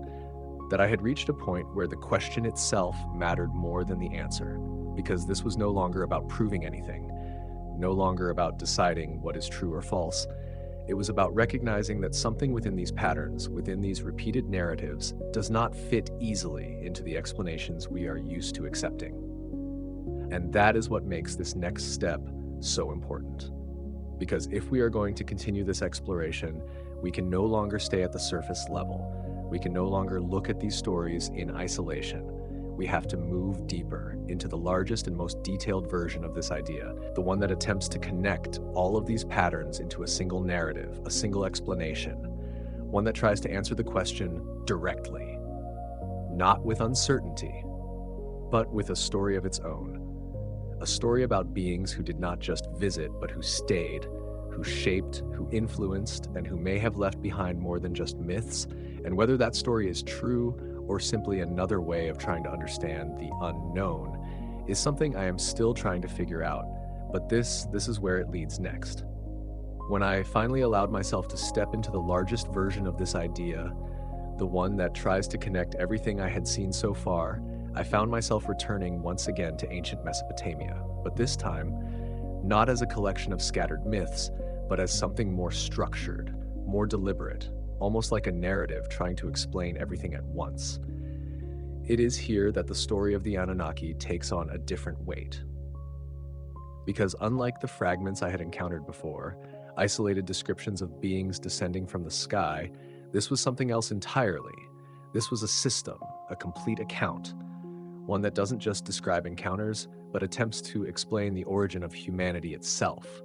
that I had reached a point where the question itself mattered more than the answer, because this was no longer about proving anything, no longer about deciding what is true or false. It was about recognizing that something within these patterns, within these repeated narratives, does not fit easily into the explanations we are used to accepting. And that is what makes this next step so important. Because if we are going to continue this exploration, we can no longer stay at the surface level. We can no longer look at these stories in isolation. We have to move deeper into the largest and most detailed version of this idea, the one that attempts to connect all of these patterns into a single narrative, a single explanation, one that tries to answer the question directly, not with uncertainty, but with a story of its own. A story about beings who did not just visit, but who stayed, who shaped, who influenced, and who may have left behind more than just myths. And whether that story is true or simply another way of trying to understand the unknown is something I am still trying to figure out. But this is where it leads next. When I finally allowed myself to step into the largest version of this idea, the one that tries to connect everything I had seen so far, I found myself returning once again to ancient Mesopotamia, but this time, not as a collection of scattered myths, but as something more structured, more deliberate, almost like a narrative trying to explain everything at once. It is here that the story of the Anunnaki takes on a different weight. Because unlike the fragments I had encountered before, isolated descriptions of beings descending from the sky, this was something else entirely. This was a system, a complete account, one that doesn't just describe encounters, but attempts to explain the origin of humanity itself.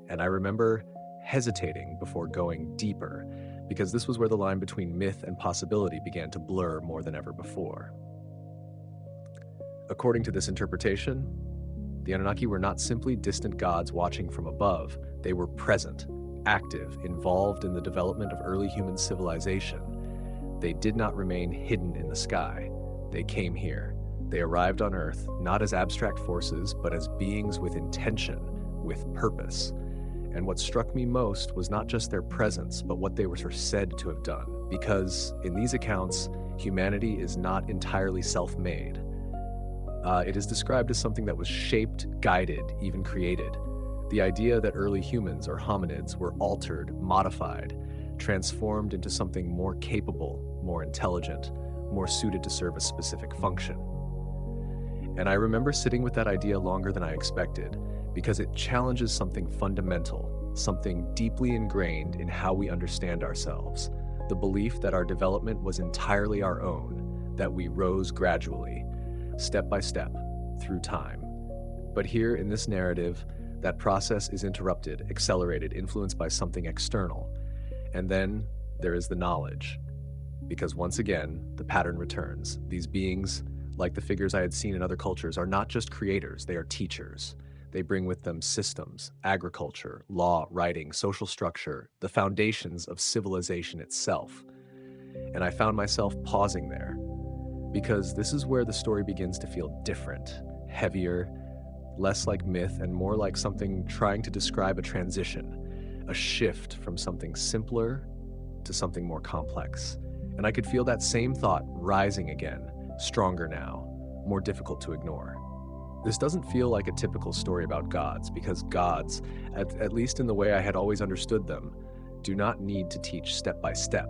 And I remember hesitating before going deeper, because this was where the line between myth and possibility began to blur more than ever before. According to this interpretation, the Anunnaki were not simply distant gods watching from above, they were present, active, involved in the development of early human civilization. They did not remain hidden in the sky. They came here. They arrived on Earth, not as abstract forces, but as beings with intention, with purpose. And what struck me most was not just their presence, but what they were said to have done. Because in these accounts, humanity is not entirely self-made. It is described as something that was shaped, guided, even created. The idea that early humans or hominids were altered, modified, transformed into something more capable, more intelligent, more suited to serve a specific function. And I remember sitting with that idea longer than I expected, because it challenges something fundamental, something deeply ingrained in how we understand ourselves, the belief that our development was entirely our own, that we rose gradually, step by step, through time. But here in this narrative, that process is interrupted, accelerated, influenced by something external. And then there is the knowledge. Because once again, the pattern returns. These beings, like the figures I had seen in other cultures, are not just creators, they are teachers. They bring with them systems, agriculture, law, writing, social structure, the foundations of civilization itself. And I found myself pausing there, because this is where the story begins to feel different, heavier, less like myth and more like something trying to describe a transition, a shift from something simpler to something more complex. And I could feel that same thought rising again, stronger now, more difficult to ignore. This doesn't feel like a typical story about gods, because gods, at least in the way I had always understood them, do not need to teach step by step.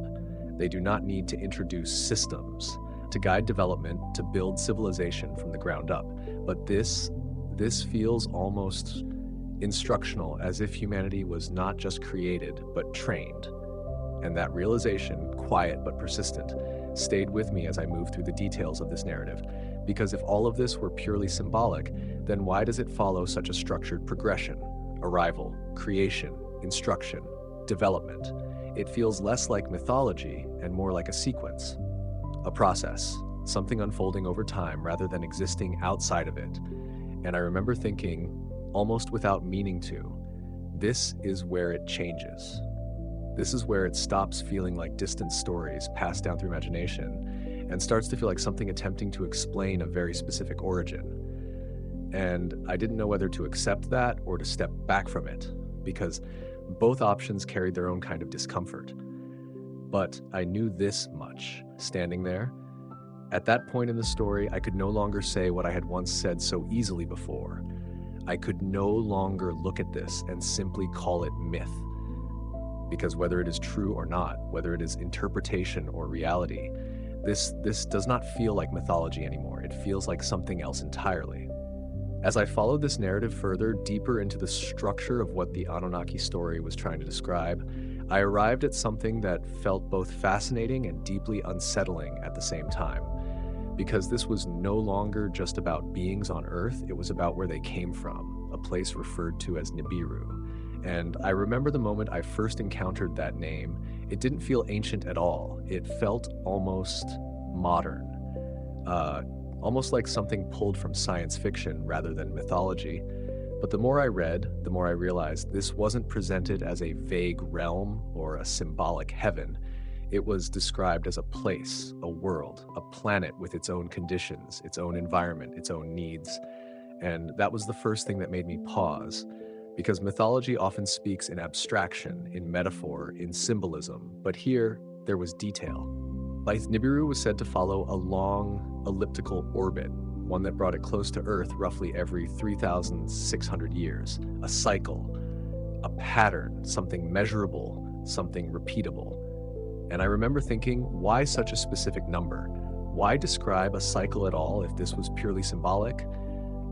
They do not need to introduce systems to guide development, to build civilization from the ground up. But this feels almost instructional, as if humanity was not just created, but trained. And that realization, quiet but persistent, stayed with me as I moved through the details of this narrative. Because if all of this were purely symbolic, then why does it follow such a structured progression? Arrival, creation, instruction, development. It feels less like mythology and more like a sequence, a process, something unfolding over time rather than existing outside of it. And I remember thinking, almost without meaning to, this is where it changes. This is where it stops feeling like distant stories passed down through imagination and starts to feel like something attempting to explain a very specific origin. And I didn't know whether to accept that or to step back from it, because both options carried their own kind of discomfort. But I knew this much, standing there. At that point in the story, I could no longer say what I had once said so easily before. I could no longer look at this and simply call it myth. Because whether it is true or not, whether it is interpretation or reality, this does not feel like mythology anymore. It feels like something else entirely. As I followed this narrative further, deeper into the structure of what the Anunnaki story was trying to describe, I arrived at something that felt both fascinating and deeply unsettling at the same time. Because this was no longer just about beings on Earth, it was about where they came from, a place referred to as Nibiru. And I remember the moment I first encountered that name. It didn't feel ancient at all. It felt almost modern. Almost like something pulled from science fiction rather than mythology. But the more I read, the more I realized this wasn't presented as a vague realm or a symbolic heaven. It was described as a place, a world, a planet with its own conditions, its own environment, its own needs. And that was the first thing that made me pause, because mythology often speaks in abstraction, in metaphor, in symbolism, but here there was detail. Nibiru was said to follow a long, elliptical orbit, one that brought it close to Earth roughly every 3,600 years, a cycle, a pattern, something measurable, something repeatable. And I remember thinking, why such a specific number? Why describe a cycle at all if this was purely symbolic?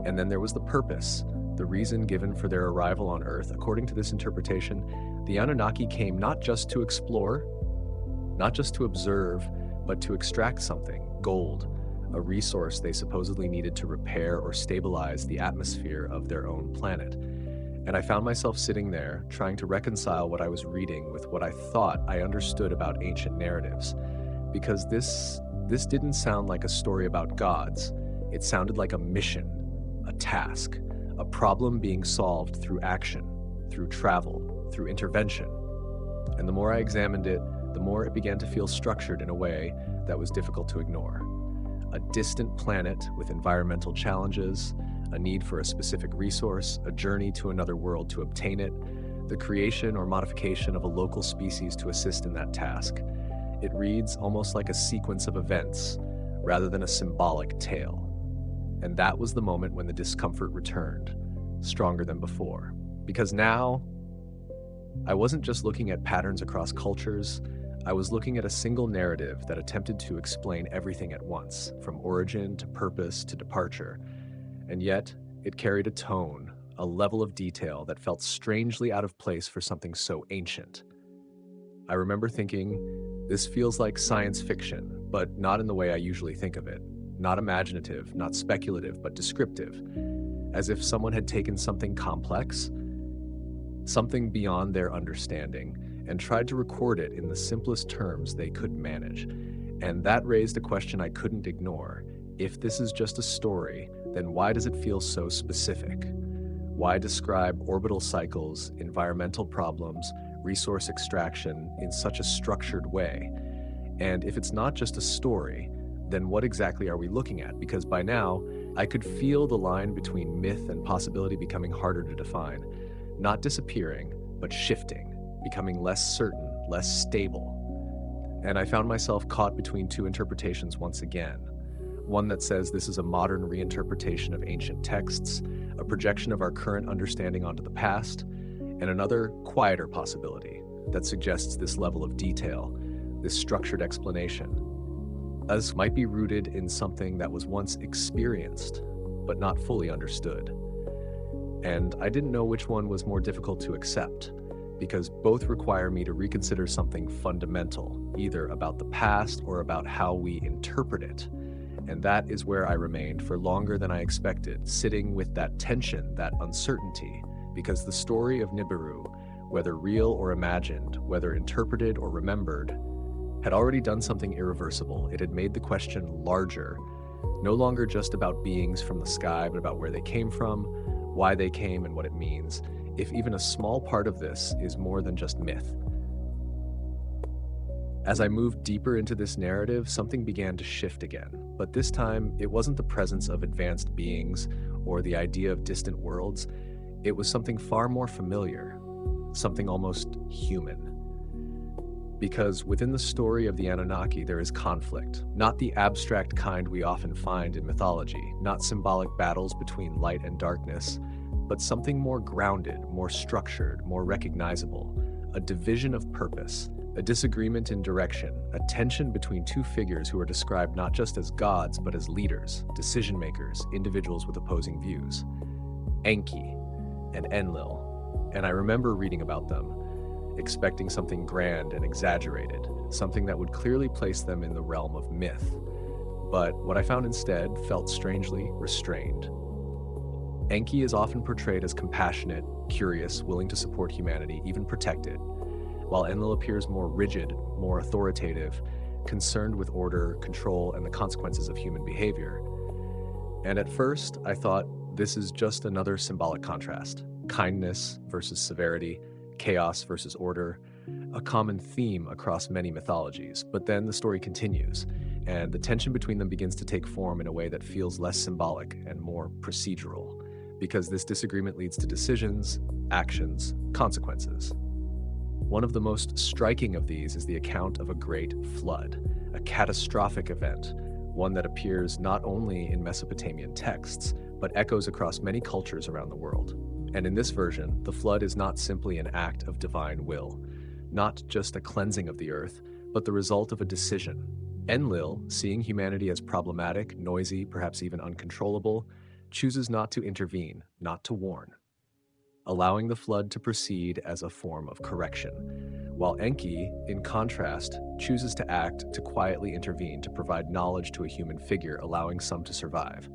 And then there was the purpose, the reason given for their arrival on Earth. According to this interpretation, the Anunnaki came not just to explore, not just to observe, but to extract something, gold, a resource they supposedly needed to repair or stabilize the atmosphere of their own planet. And I found myself sitting there, trying to reconcile what I was reading with what I thought I understood about ancient narratives. Because this didn't sound like a story about gods. It sounded like a mission, a task, a problem being solved through action, through travel, through intervention. And the more I examined it, the more it began to feel structured in a way that was difficult to ignore. A distant planet with environmental challenges, a need for a specific resource, a journey to another world to obtain it, the creation or modification of a local species to assist in that task. It reads almost like a sequence of events, rather than a symbolic tale. And that was the moment when the discomfort returned, stronger than before. Because now, I wasn't just looking at patterns across cultures, I was looking at a single narrative that attempted to explain everything at once, from origin to purpose to departure. And yet, it carried a tone, a level of detail that felt strangely out of place for something so ancient. I remember thinking, this feels like science fiction, but not in the way I usually think of it. Not imaginative, not speculative, but descriptive. As if someone had taken something complex, something beyond their understanding, and tried to record it in the simplest terms they could manage. And that raised a question I couldn't ignore. If this is just a story, then why does it feel so specific? Why describe orbital cycles, environmental problems, resource extraction in such a structured way? And if it's not just a story, then what exactly are we looking at? Because by now, I could feel the line between myth and possibility becoming harder to define. Not disappearing, but shifting, becoming less certain, less stable. And I found myself caught between two interpretations once again. One that says this is a modern reinterpretation of ancient texts, a projection of our current understanding onto the past, and another, quieter possibility that suggests this level of detail, this structured explanation. As might be rooted in something that was once experienced, but not fully understood. And I didn't know which one was more difficult to accept, because both require me to reconsider something fundamental, either about the past or about how we interpret it. And that is where I remained for longer than I expected, sitting with that tension, that uncertainty, because the story of Nibiru, whether real or imagined, whether interpreted or remembered, had already done something irreversible. It had made the question larger, no longer just about beings from the sky, but about where they came from, why they came, and what it means, if even a small part of this is more than just myth. As I moved deeper into this narrative, something began to shift again. But this time, it wasn't the presence of advanced beings or the idea of distant worlds, it was something far more familiar, something almost human. Because within the story of the Anunnaki, there is conflict, not the abstract kind we often find in mythology, not symbolic battles between light and darkness, but something more grounded, more structured, more recognizable, a division of purpose, a disagreement in direction, a tension between two figures who are described not just as gods, but as leaders, decision makers, individuals with opposing views. Enki and Enlil. And I remember reading about them, expecting something grand and exaggerated, something that would clearly place them in the realm of myth. But what I found instead felt strangely restrained. Enki is often portrayed as compassionate, curious, willing to support humanity, even protect it, while Enlil appears more rigid, more authoritative, concerned with order, control, and the consequences of human behavior. And at first, I thought this is just another symbolic contrast: kindness versus severity, chaos versus order, a common theme across many mythologies. But then the story continues, and the tension between them begins to take form in a way that feels less symbolic and more procedural, because this disagreement leads to decisions, actions, consequences. One of the most striking of these is the account of a great flood, a catastrophic event, one that appears not only in Mesopotamian texts, but echoes across many cultures around the world. And in this version, the flood is not simply an act of divine will, not just a cleansing of the earth, but the result of a decision. Enlil, seeing humanity as problematic, noisy, perhaps even uncontrollable, chooses not to intervene, not to warn, allowing the flood to proceed as a form of correction, while Enki, in contrast, chooses to act, to quietly intervene, to provide knowledge to a human figure, allowing some to survive.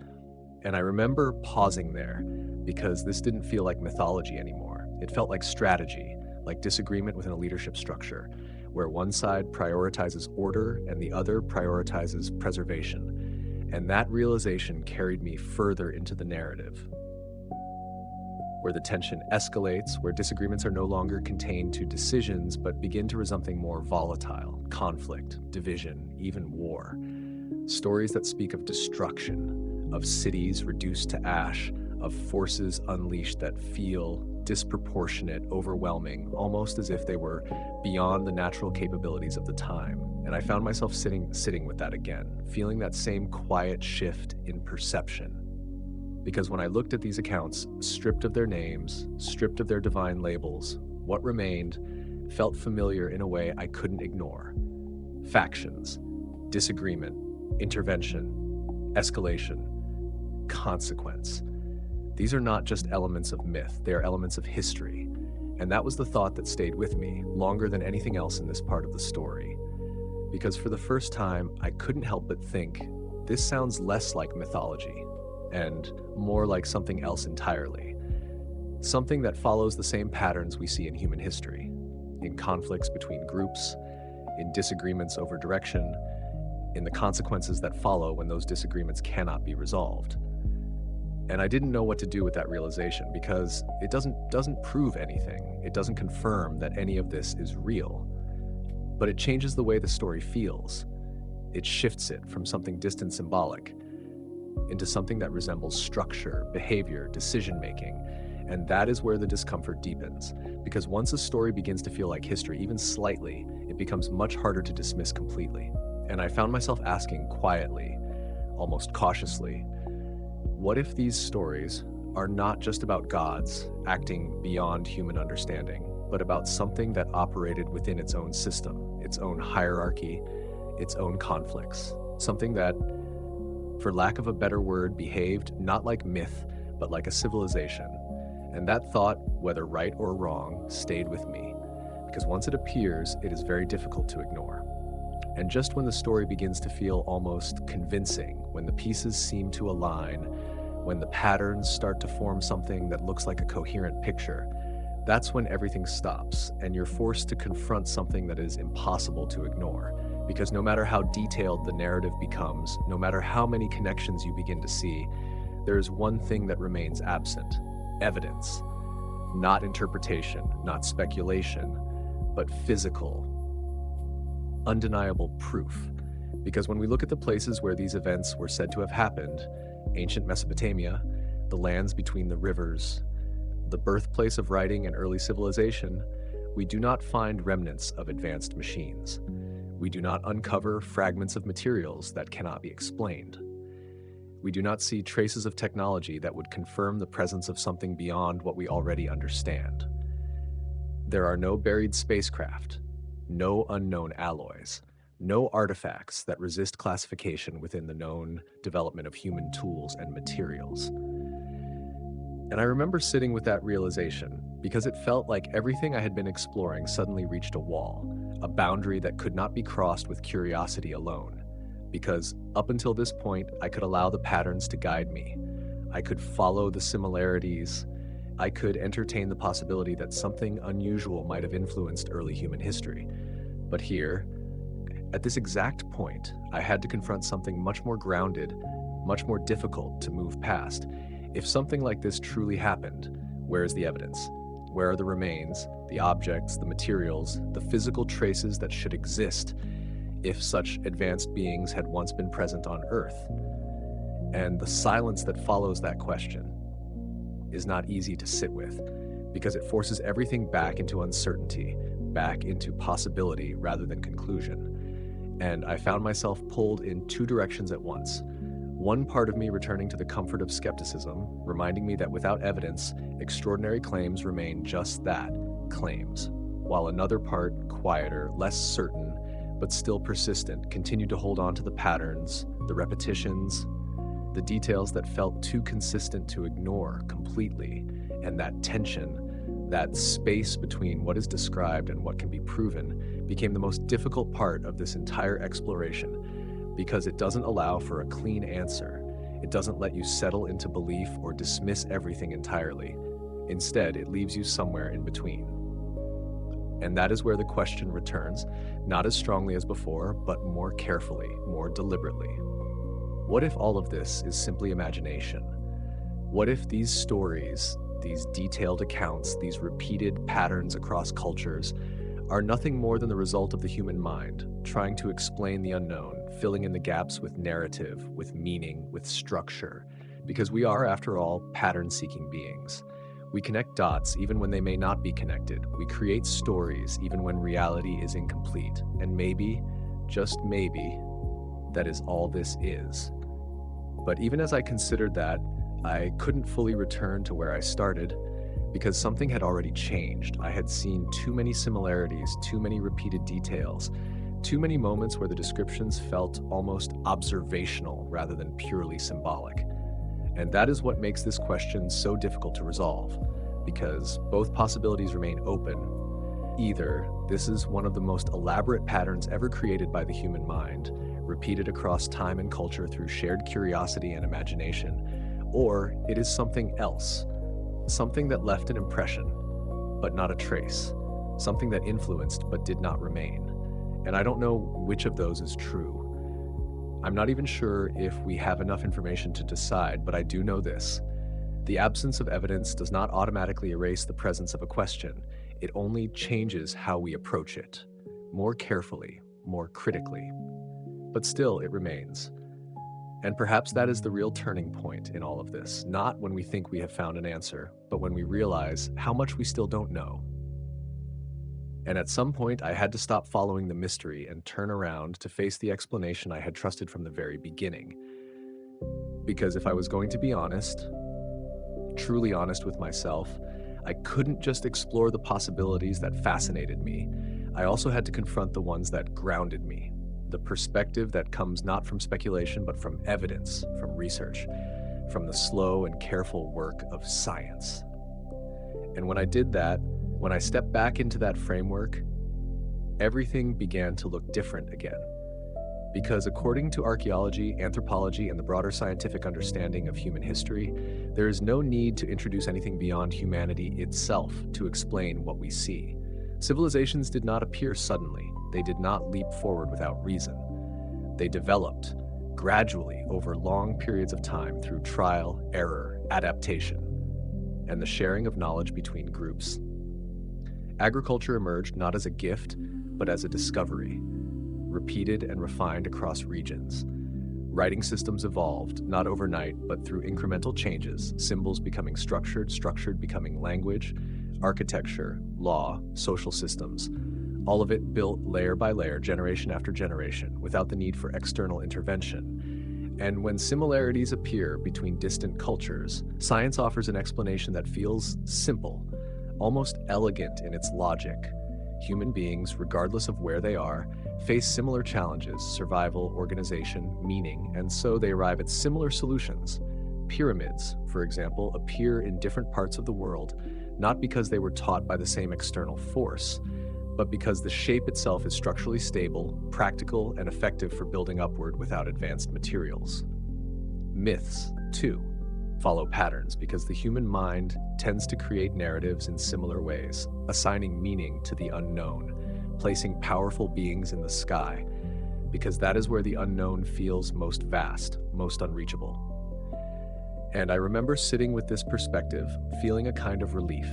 And I remember pausing there, because this didn't feel like mythology anymore. It felt like strategy, like disagreement within a leadership structure, where one side prioritizes order and the other prioritizes preservation. And that realization carried me further into the narrative, where the tension escalates, where disagreements are no longer contained to decisions, but begin to resemble something more volatile: conflict, division, even war. Stories that speak of destruction, of cities reduced to ash, of forces unleashed that feel disproportionate, overwhelming, almost as if they were beyond the natural capabilities of the time. And I found myself sitting with that again, feeling that same quiet shift in perception. Because when I looked at these accounts, stripped of their names, stripped of their divine labels, what remained felt familiar in a way I couldn't ignore. Factions, disagreement, intervention, escalation, consequence. These are not just elements of myth, they are elements of history. And that was the thought that stayed with me longer than anything else in this part of the story. Because for the first time, I couldn't help but think, this sounds less like mythology and more like something else entirely. Something that follows the same patterns we see in human history, in conflicts between groups, in disagreements over direction, in the consequences that follow when those disagreements cannot be resolved. And I didn't know what to do with that realization, because it doesn't prove anything. It doesn't confirm that any of this is real. But it changes the way the story feels. It shifts it from something distant symbolic into something that resembles structure, behavior, decision-making. And that is where the discomfort deepens. Because once a story begins to feel like history, even slightly, it becomes much harder to dismiss completely. And I found myself asking quietly, almost cautiously, what if these stories are not just about gods acting beyond human understanding, but about something that operated within its own system, its own hierarchy, its own conflicts? Something that, for lack of a better word, behaved not like myth, but like a civilization. And that thought, whether right or wrong, stayed with me. Because once it appears, it is very difficult to ignore. And just when the story begins to feel almost convincing, when the pieces seem to align, when the patterns start to form something that looks like a coherent picture, that's when everything stops and you're forced to confront something that is impossible to ignore. Because no matter how detailed the narrative becomes, no matter how many connections you begin to see, there is one thing that remains absent: evidence. Not interpretation, not speculation, but physical, undeniable proof. Because when we look at the places where these events were said to have happened, ancient Mesopotamia, the lands between the rivers, the birthplace of writing and early civilization, we do not find remnants of advanced machines. We do not uncover fragments of materials that cannot be explained. We do not see traces of technology that would confirm the presence of something beyond what we already understand. There are no buried spacecraft, no unknown alloys, no artifacts that resist classification within the known development of human tools and materials. And I remember sitting with that realization because it felt like everything I had been exploring suddenly reached a wall, a boundary that could not be crossed with curiosity alone. Because up until this point, I could allow the patterns to guide me. I could follow the similarities. I could entertain the possibility that something unusual might have influenced early human history. But here, at this exact point, I had to confront something much more grounded, much more difficult to move past. If something like this truly happened, where is the evidence? Where are the remains, the objects, the materials, the physical traces that should exist if such advanced beings had once been present on Earth? And the silence that follows that question is not easy to sit with, because it forces everything back into uncertainty, back into possibility rather than conclusion. And I found myself pulled in two directions at once. One part of me returning to the comfort of skepticism, reminding me that without evidence, extraordinary claims remain just that, claims. While another part, quieter, less certain, but still persistent, continued to hold on to the patterns, the repetitions, the details that felt too consistent to ignore completely, and that tension, that space between what is described and what can be proven, became the most difficult part of this entire exploration, because it doesn't allow for a clean answer. It doesn't let you settle into belief or dismiss everything entirely. Instead, it leaves you somewhere in between. And that is where the question returns, not as strongly as before, but more carefully, more deliberately. What if all of this is simply imagination? What if these stories, these detailed accounts, these repeated patterns across cultures, are nothing more than the result of the human mind, trying to explain the unknown, filling in the gaps with narrative, with meaning, with structure, because we are, after all, pattern-seeking beings. We connect dots even when they may not be connected. We create stories even when reality is incomplete. And maybe, just maybe, that is all this is. But even as I considered that, I couldn't fully return to where I started, because something had already changed. I had seen too many similarities, too many repeated details, too many moments where the descriptions felt almost observational rather than purely symbolic. And that is what makes this question so difficult to resolve, because both possibilities remain open. Either this is one of the most elaborate patterns ever created by the human mind, repeated across time and culture through shared curiosity and imagination, or it is something else, something that left an impression, but not a trace, something that influenced but did not remain. And I don't know which of those is true. I'm not even sure if we have enough information to decide, but I do know this. The absence of evidence does not automatically erase the presence of a question. It only changes how we approach it, more carefully, more critically. But still, it remains. And perhaps that is the real turning point in all of this, not when we think we have found an answer, but when we realize how much we still don't know. And at some point, I had to stop following the mystery and turn around to face the explanation I had trusted from the very beginning. Because if I was going to be honest, truly honest with myself, I couldn't just explore the possibilities that fascinated me. I also had to confront the ones that grounded me. The perspective that comes not from speculation, but from evidence, from research, from the slow and careful work of science. And when I did that, when I stepped back into that framework, everything began to look different again. Because according to archaeology, anthropology, and the broader scientific understanding of human history, there is no need to introduce anything beyond humanity itself to explain what we see. Civilizations did not appear suddenly. They did not leap forward without reason. They developed gradually over long periods of time through trial, error, adaptation, and the sharing of knowledge between groups. Agriculture emerged not as a gift, but as a discovery, repeated and refined across regions. Writing systems evolved, not overnight, but through incremental changes, symbols becoming structured, structured becoming language, architecture, law, social systems, all of it built layer by layer, generation after generation, without the need for external intervention. And when similarities appear between distant cultures, science offers an explanation that feels simple, almost elegant in its logic. Human beings, regardless of where they are, face similar challenges: survival, organization, meaning, and so they arrive at similar solutions. Pyramids, for example, appear in different parts of the world, not because they were taught by the same external force, but because the shape itself is structurally stable, practical, and effective for building upward without advanced materials. Myths, too, follow patterns because the human mind tends to create narratives in similar ways, assigning meaning to the unknown, placing powerful beings in the sky, because that is where the unknown feels most vast, most unreachable. And I remember sitting with this perspective, feeling a kind of relief,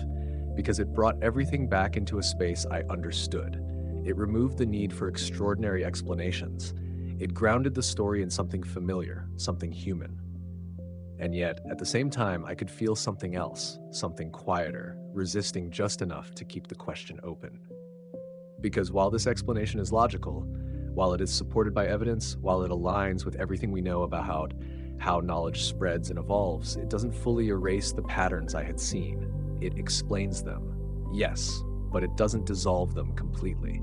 because it brought everything back into a space I understood. It removed the need for extraordinary explanations. It grounded the story in something familiar, something human. And yet, at the same time, I could feel something else, something quieter, resisting just enough to keep the question open. Because while this explanation is logical, while it is supported by evidence, while it aligns with everything we know about how knowledge spreads and evolves, it doesn't fully erase the patterns I had seen. It explains them, yes, but it doesn't dissolve them completely.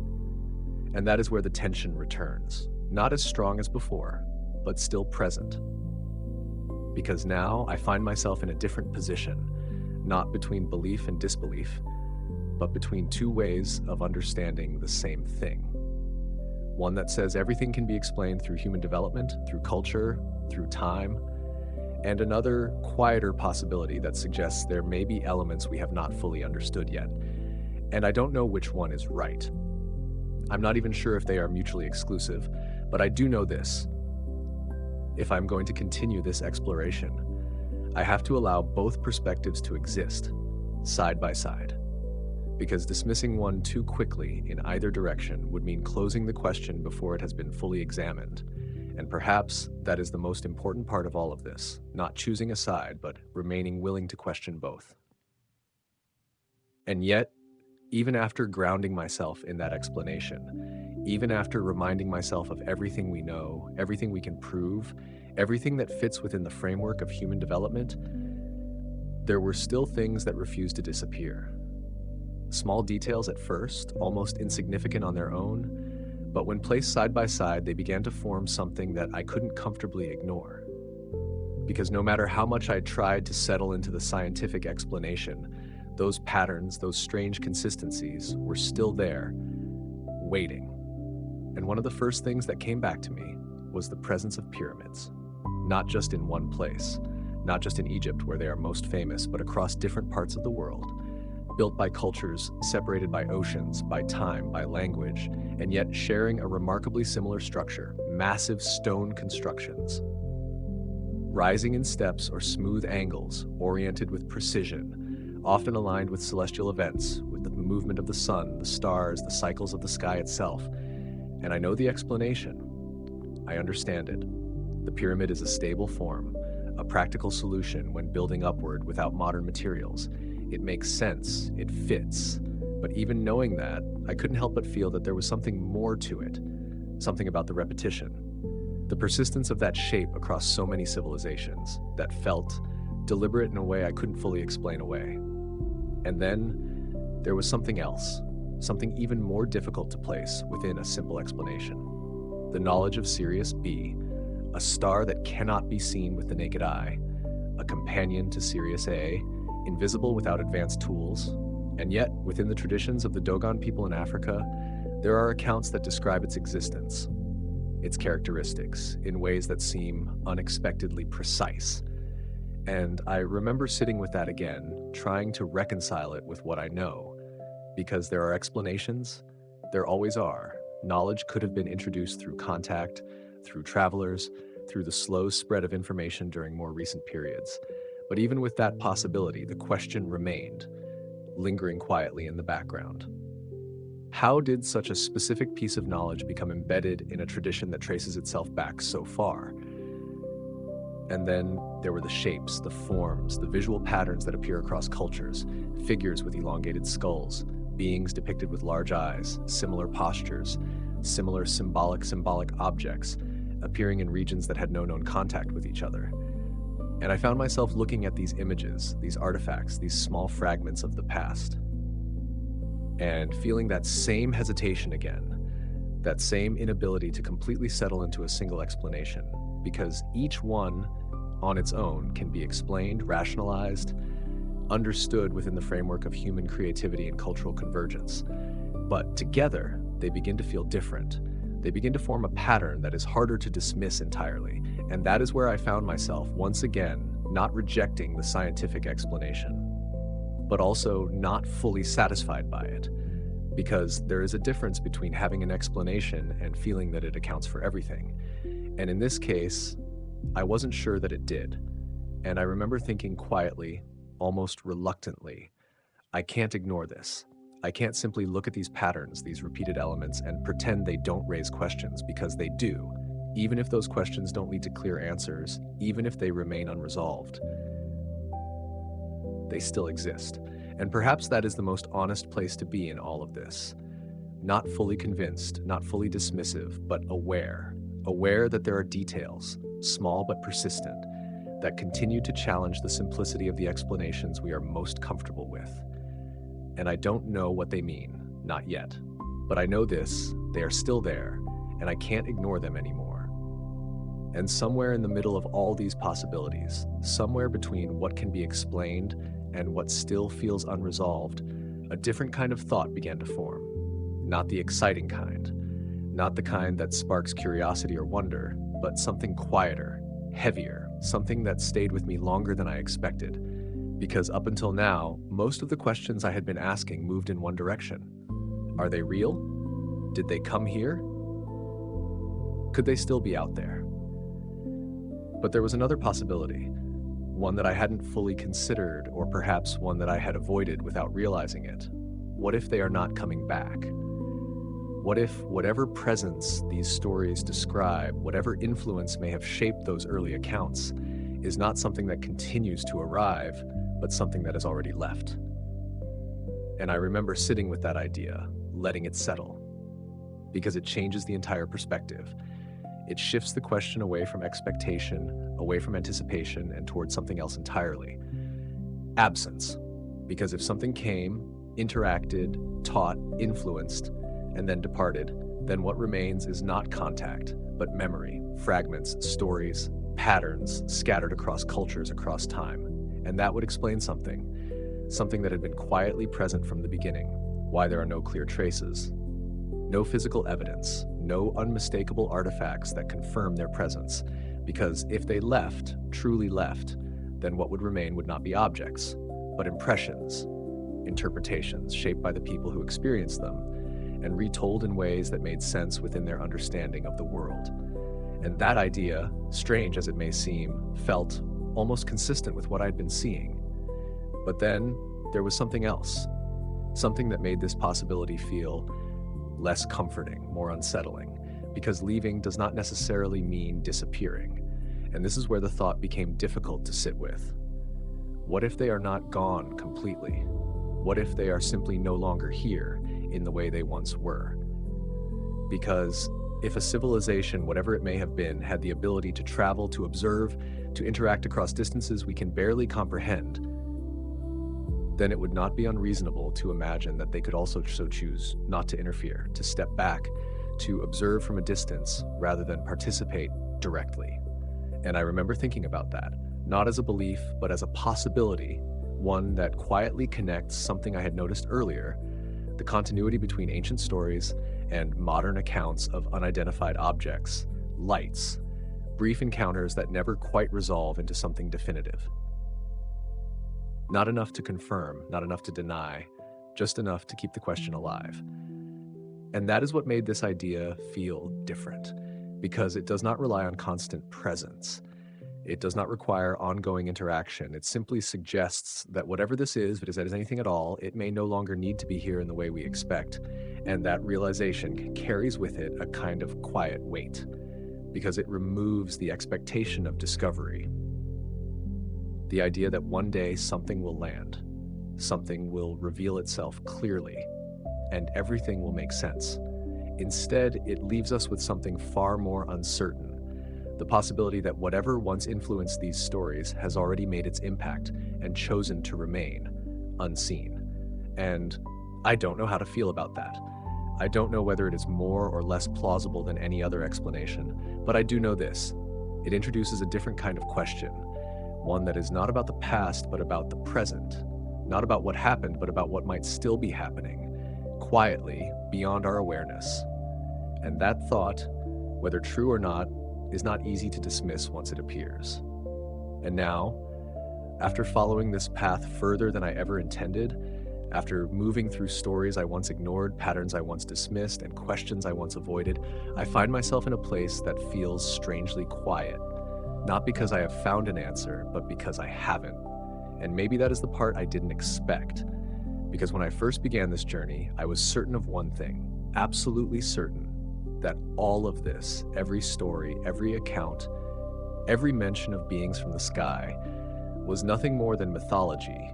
And that is where the tension returns, not as strong as before, but still present. Because now I find myself in a different position, not between belief and disbelief, but between two ways of understanding the same thing. One that says everything can be explained through human development, through culture, through time, and another, quieter possibility that suggests there may be elements we have not fully understood yet. And I don't know which one is right. I'm not even sure if they are mutually exclusive, but I do know this. If I'm going to continue this exploration, I have to allow both perspectives to exist, side by side. Because dismissing one too quickly in either direction would mean closing the question before it has been fully examined. And perhaps that is the most important part of all of this, not choosing a side, but remaining willing to question both. And yet, even after grounding myself in that explanation, even after reminding myself of everything we know, everything we can prove, everything that fits within the framework of human development, there were still things that refused to disappear. Small details at first, almost insignificant on their own, but when placed side by side, they began to form something that I couldn't comfortably ignore. Because no matter how much I tried to settle into the scientific explanation, those patterns, those strange consistencies, were still there, waiting. And one of the first things that came back to me was the presence of pyramids. Not just in one place, not just in Egypt where they are most famous, but across different parts of the world, built by cultures separated by oceans, by time, by language, and yet sharing a remarkably similar structure, massive stone constructions. Rising in steps or smooth angles, oriented with precision, often aligned with celestial events, with the movement of the sun, the stars, the cycles of the sky itself. And I know the explanation. I understand it. The pyramid is a stable form, a practical solution when building upward without modern materials. It makes sense, it fits, but even knowing that, I couldn't help but feel that there was something more to it, something about the repetition, the persistence of that shape across so many civilizations that felt deliberate in a way I couldn't fully explain away. And then there was something else, something even more difficult to place within a simple explanation. The knowledge of Sirius B, a star that cannot be seen with the naked eye, a companion to Sirius A, invisible without advanced tools, and yet, within the traditions of the Dogon people in Africa, there are accounts that describe its existence, its characteristics, in ways that seem unexpectedly precise. And I remember sitting with that again, trying to reconcile it with what I know, because there are explanations, there always are. Knowledge could have been introduced through contact, through travelers, through the slow spread of information during more recent periods. But even with that possibility, the question remained, lingering quietly in the background. How did such a specific piece of knowledge become embedded in a tradition that traces itself back so far? And then there were the shapes, the forms, the visual patterns that appear across cultures, figures with elongated skulls, beings depicted with large eyes, similar postures, similar symbolic objects, appearing in regions that had no known contact with each other. And I found myself looking at these images, these artifacts, these small fragments of the past, and feeling that same hesitation again, that same inability to completely settle into a single explanation, because each one on its own can be explained, rationalized, understood within the framework of human creativity and cultural convergence. But together, they begin to feel different. They begin to form a pattern that is harder to dismiss entirely. And that is where I found myself, once again, not rejecting the scientific explanation, but also not fully satisfied by it. Because there is a difference between having an explanation and feeling that it accounts for everything. And in this case, I wasn't sure that it did. And I remember thinking quietly, almost reluctantly, I can't ignore this. I can't simply look at these patterns, these repeated elements, and pretend they don't raise questions, because they do, even if those questions don't lead to clear answers, even if they remain unresolved. They still exist. And perhaps that is the most honest place to be in all of this. Not fully convinced, not fully dismissive, but aware. Aware that there are details, small but persistent, that continue to challenge the simplicity of the explanations we are most comfortable with. And I don't know what they mean, not yet. But I know this, they are still there, and I can't ignore them anymore. And somewhere in the middle of all these possibilities, somewhere between what can be explained and what still feels unresolved, a different kind of thought began to form. Not the exciting kind, not the kind that sparks curiosity or wonder, but something quieter, heavier, something that stayed with me longer than I expected. Because up until now, most of the questions I had been asking moved in one direction. Are they real? Did they come here? Could they still be out there? But there was another possibility, one that I hadn't fully considered, or perhaps one that I had avoided without realizing it. What if they are not coming back? What if whatever presence these stories describe, whatever influence may have shaped those early accounts, is not something that continues to arrive, but something that has already left? And I remember sitting with that idea, letting it settle, because it changes the entire perspective. It shifts the question away from expectation, away from anticipation, and towards something else entirely. Absence. Because if something came, interacted, taught, influenced, and then departed, then what remains is not contact, but memory, fragments, stories, patterns scattered across cultures, across time. And that would explain something that had been quietly present from the beginning, why there are no clear traces, no physical evidence, no unmistakable artifacts that confirm their presence. Because if they left, truly left, then what would remain would not be objects, but impressions, interpretations shaped by the people who experienced them, and retold in ways that made sense within their understanding of the world. And that idea, strange as it may seem, felt almost consistent with what I'd been seeing. But then there was something else, something that made this possibility feel less comforting, more unsettling, because leaving does not necessarily mean disappearing. And this is where the thought became difficult to sit with. What if they are not gone completely? What if they are simply no longer here in the way they once were? Because if a civilization, whatever it may have been, had the ability to travel, to observe, to interact across distances we can barely comprehend, then it would not be unreasonable to imagine that they could also so choose not to interfere, to step back, to observe from a distance rather than participate directly. And I remember thinking about that, not as a belief, but as a possibility, one that quietly connects something I had noticed earlier, the continuity between ancient stories and modern accounts of unidentified objects, lights, brief encounters that never quite resolve into something definitive. Not enough to confirm, not enough to deny, just enough to keep the question alive. And that is what made this idea feel different, because it does not rely on constant presence. It does not require ongoing interaction. It simply suggests that whatever this is, if it is anything at all, it may no longer need to be here in the way we expect. And that realization carries with it a kind of quiet weight, because it removes the expectation of discovery. The idea that one day something will land, something will reveal itself clearly, and everything will make sense. Instead, it leaves us with something far more uncertain. The possibility that whatever once influenced these stories has already made its impact and chosen to remain unseen. And I don't know how to feel about that. I don't know whether it is more or less plausible than any other explanation, but I do know this. It introduces a different kind of question, one that is not about the past, but about the present. Not about what happened, but about what might still be happening, quietly, beyond our awareness. And that thought, whether true or not, is not easy to dismiss once it appears. And now, after following this path further than I ever intended, after moving through stories I once ignored, patterns I once dismissed, and questions I once avoided, I find myself in a place that feels strangely quiet. Not because I have found an answer, but because I haven't. And maybe that is the part I didn't expect. Because when I first began this journey, I was certain of one thing, absolutely certain, that all of this, every story, every account, every mention of beings from the sky, was nothing more than mythology.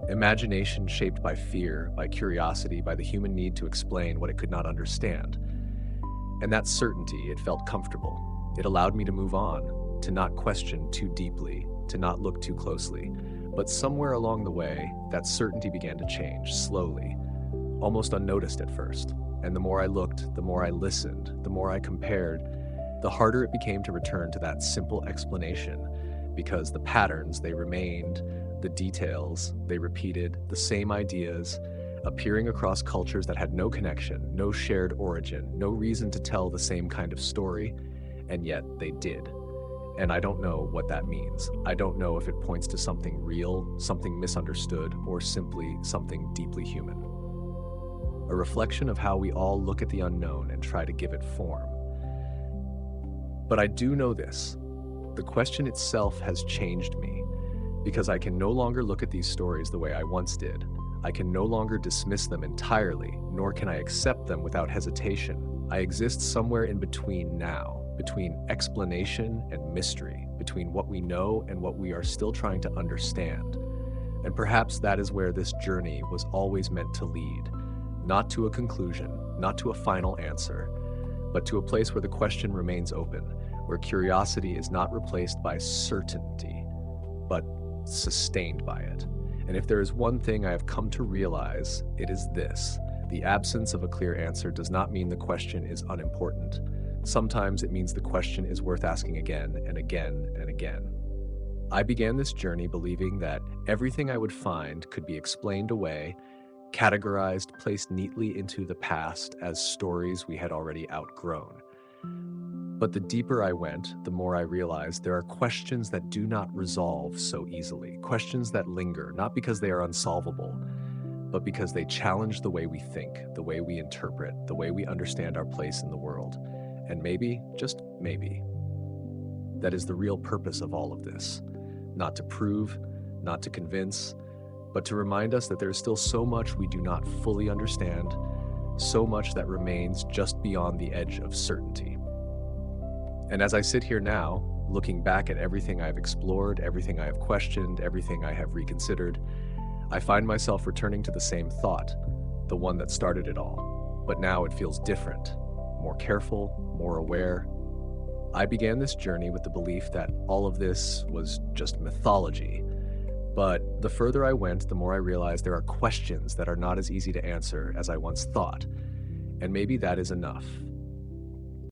Imagination shaped by fear, by curiosity, by the human need to explain what it could not understand. And that certainty, it felt comfortable. It allowed me to move on, to not question too deeply, to not look too closely. But somewhere along the way, that certainty began to change, slowly, almost unnoticed at first. And the more I looked, the more I listened, the more I compared, the harder it became to return to that simple explanation, because the patterns, they remained, the details, they repeated, the same ideas, appearing across cultures that had no connection, no shared origin, no reason to tell the same kind of story, and yet they did. And I don't know what that means. I don't know if it points to something real, something misunderstood, or simply something deeply human. A reflection of how we all look at the unknown and try to give it form. But I do know this. The question itself has changed me, because I can no longer look at these stories the way I once did. I can no longer dismiss them entirely, nor can I accept them without hesitation. I exist somewhere in between now, between explanation and mystery, between what we know and what we are still trying to understand. And perhaps that is where this journey was always meant to lead. Not to a conclusion, not to a final answer, but to a place where the question remains open, where curiosity is not replaced by certainty, but sustained by it. And if there is one thing I have come to realize, it is this. The absence of a clear answer does not mean the question is unimportant. Sometimes it means the question is worth asking again and again and again. I began this journey believing that everything I would find could be explained away, categorized, placed neatly into the past as stories we had already outgrown. But the deeper I went, the more I realized there are questions that do not resolve so easily, questions that linger, not because they are unsolvable, but because they challenge the way we think, the way we interpret, the way we understand our place in the world. And maybe, just maybe, that is the real purpose of all of this. Not to prove, not to convince, but to remind us that there is still so much we do not fully understand, so much that remains just beyond the edge of certainty. And as I sit here now, looking back at everything I have explored, everything I have questioned, everything I have reconsidered, I find myself returning to the same thought, the one that started it all. But now it feels different, more careful, more aware. I began this journey with the belief that all of this was just mythology. But the further I went, the more I realized there are questions that are not as easy to answer as I once thought. And maybe that is enough.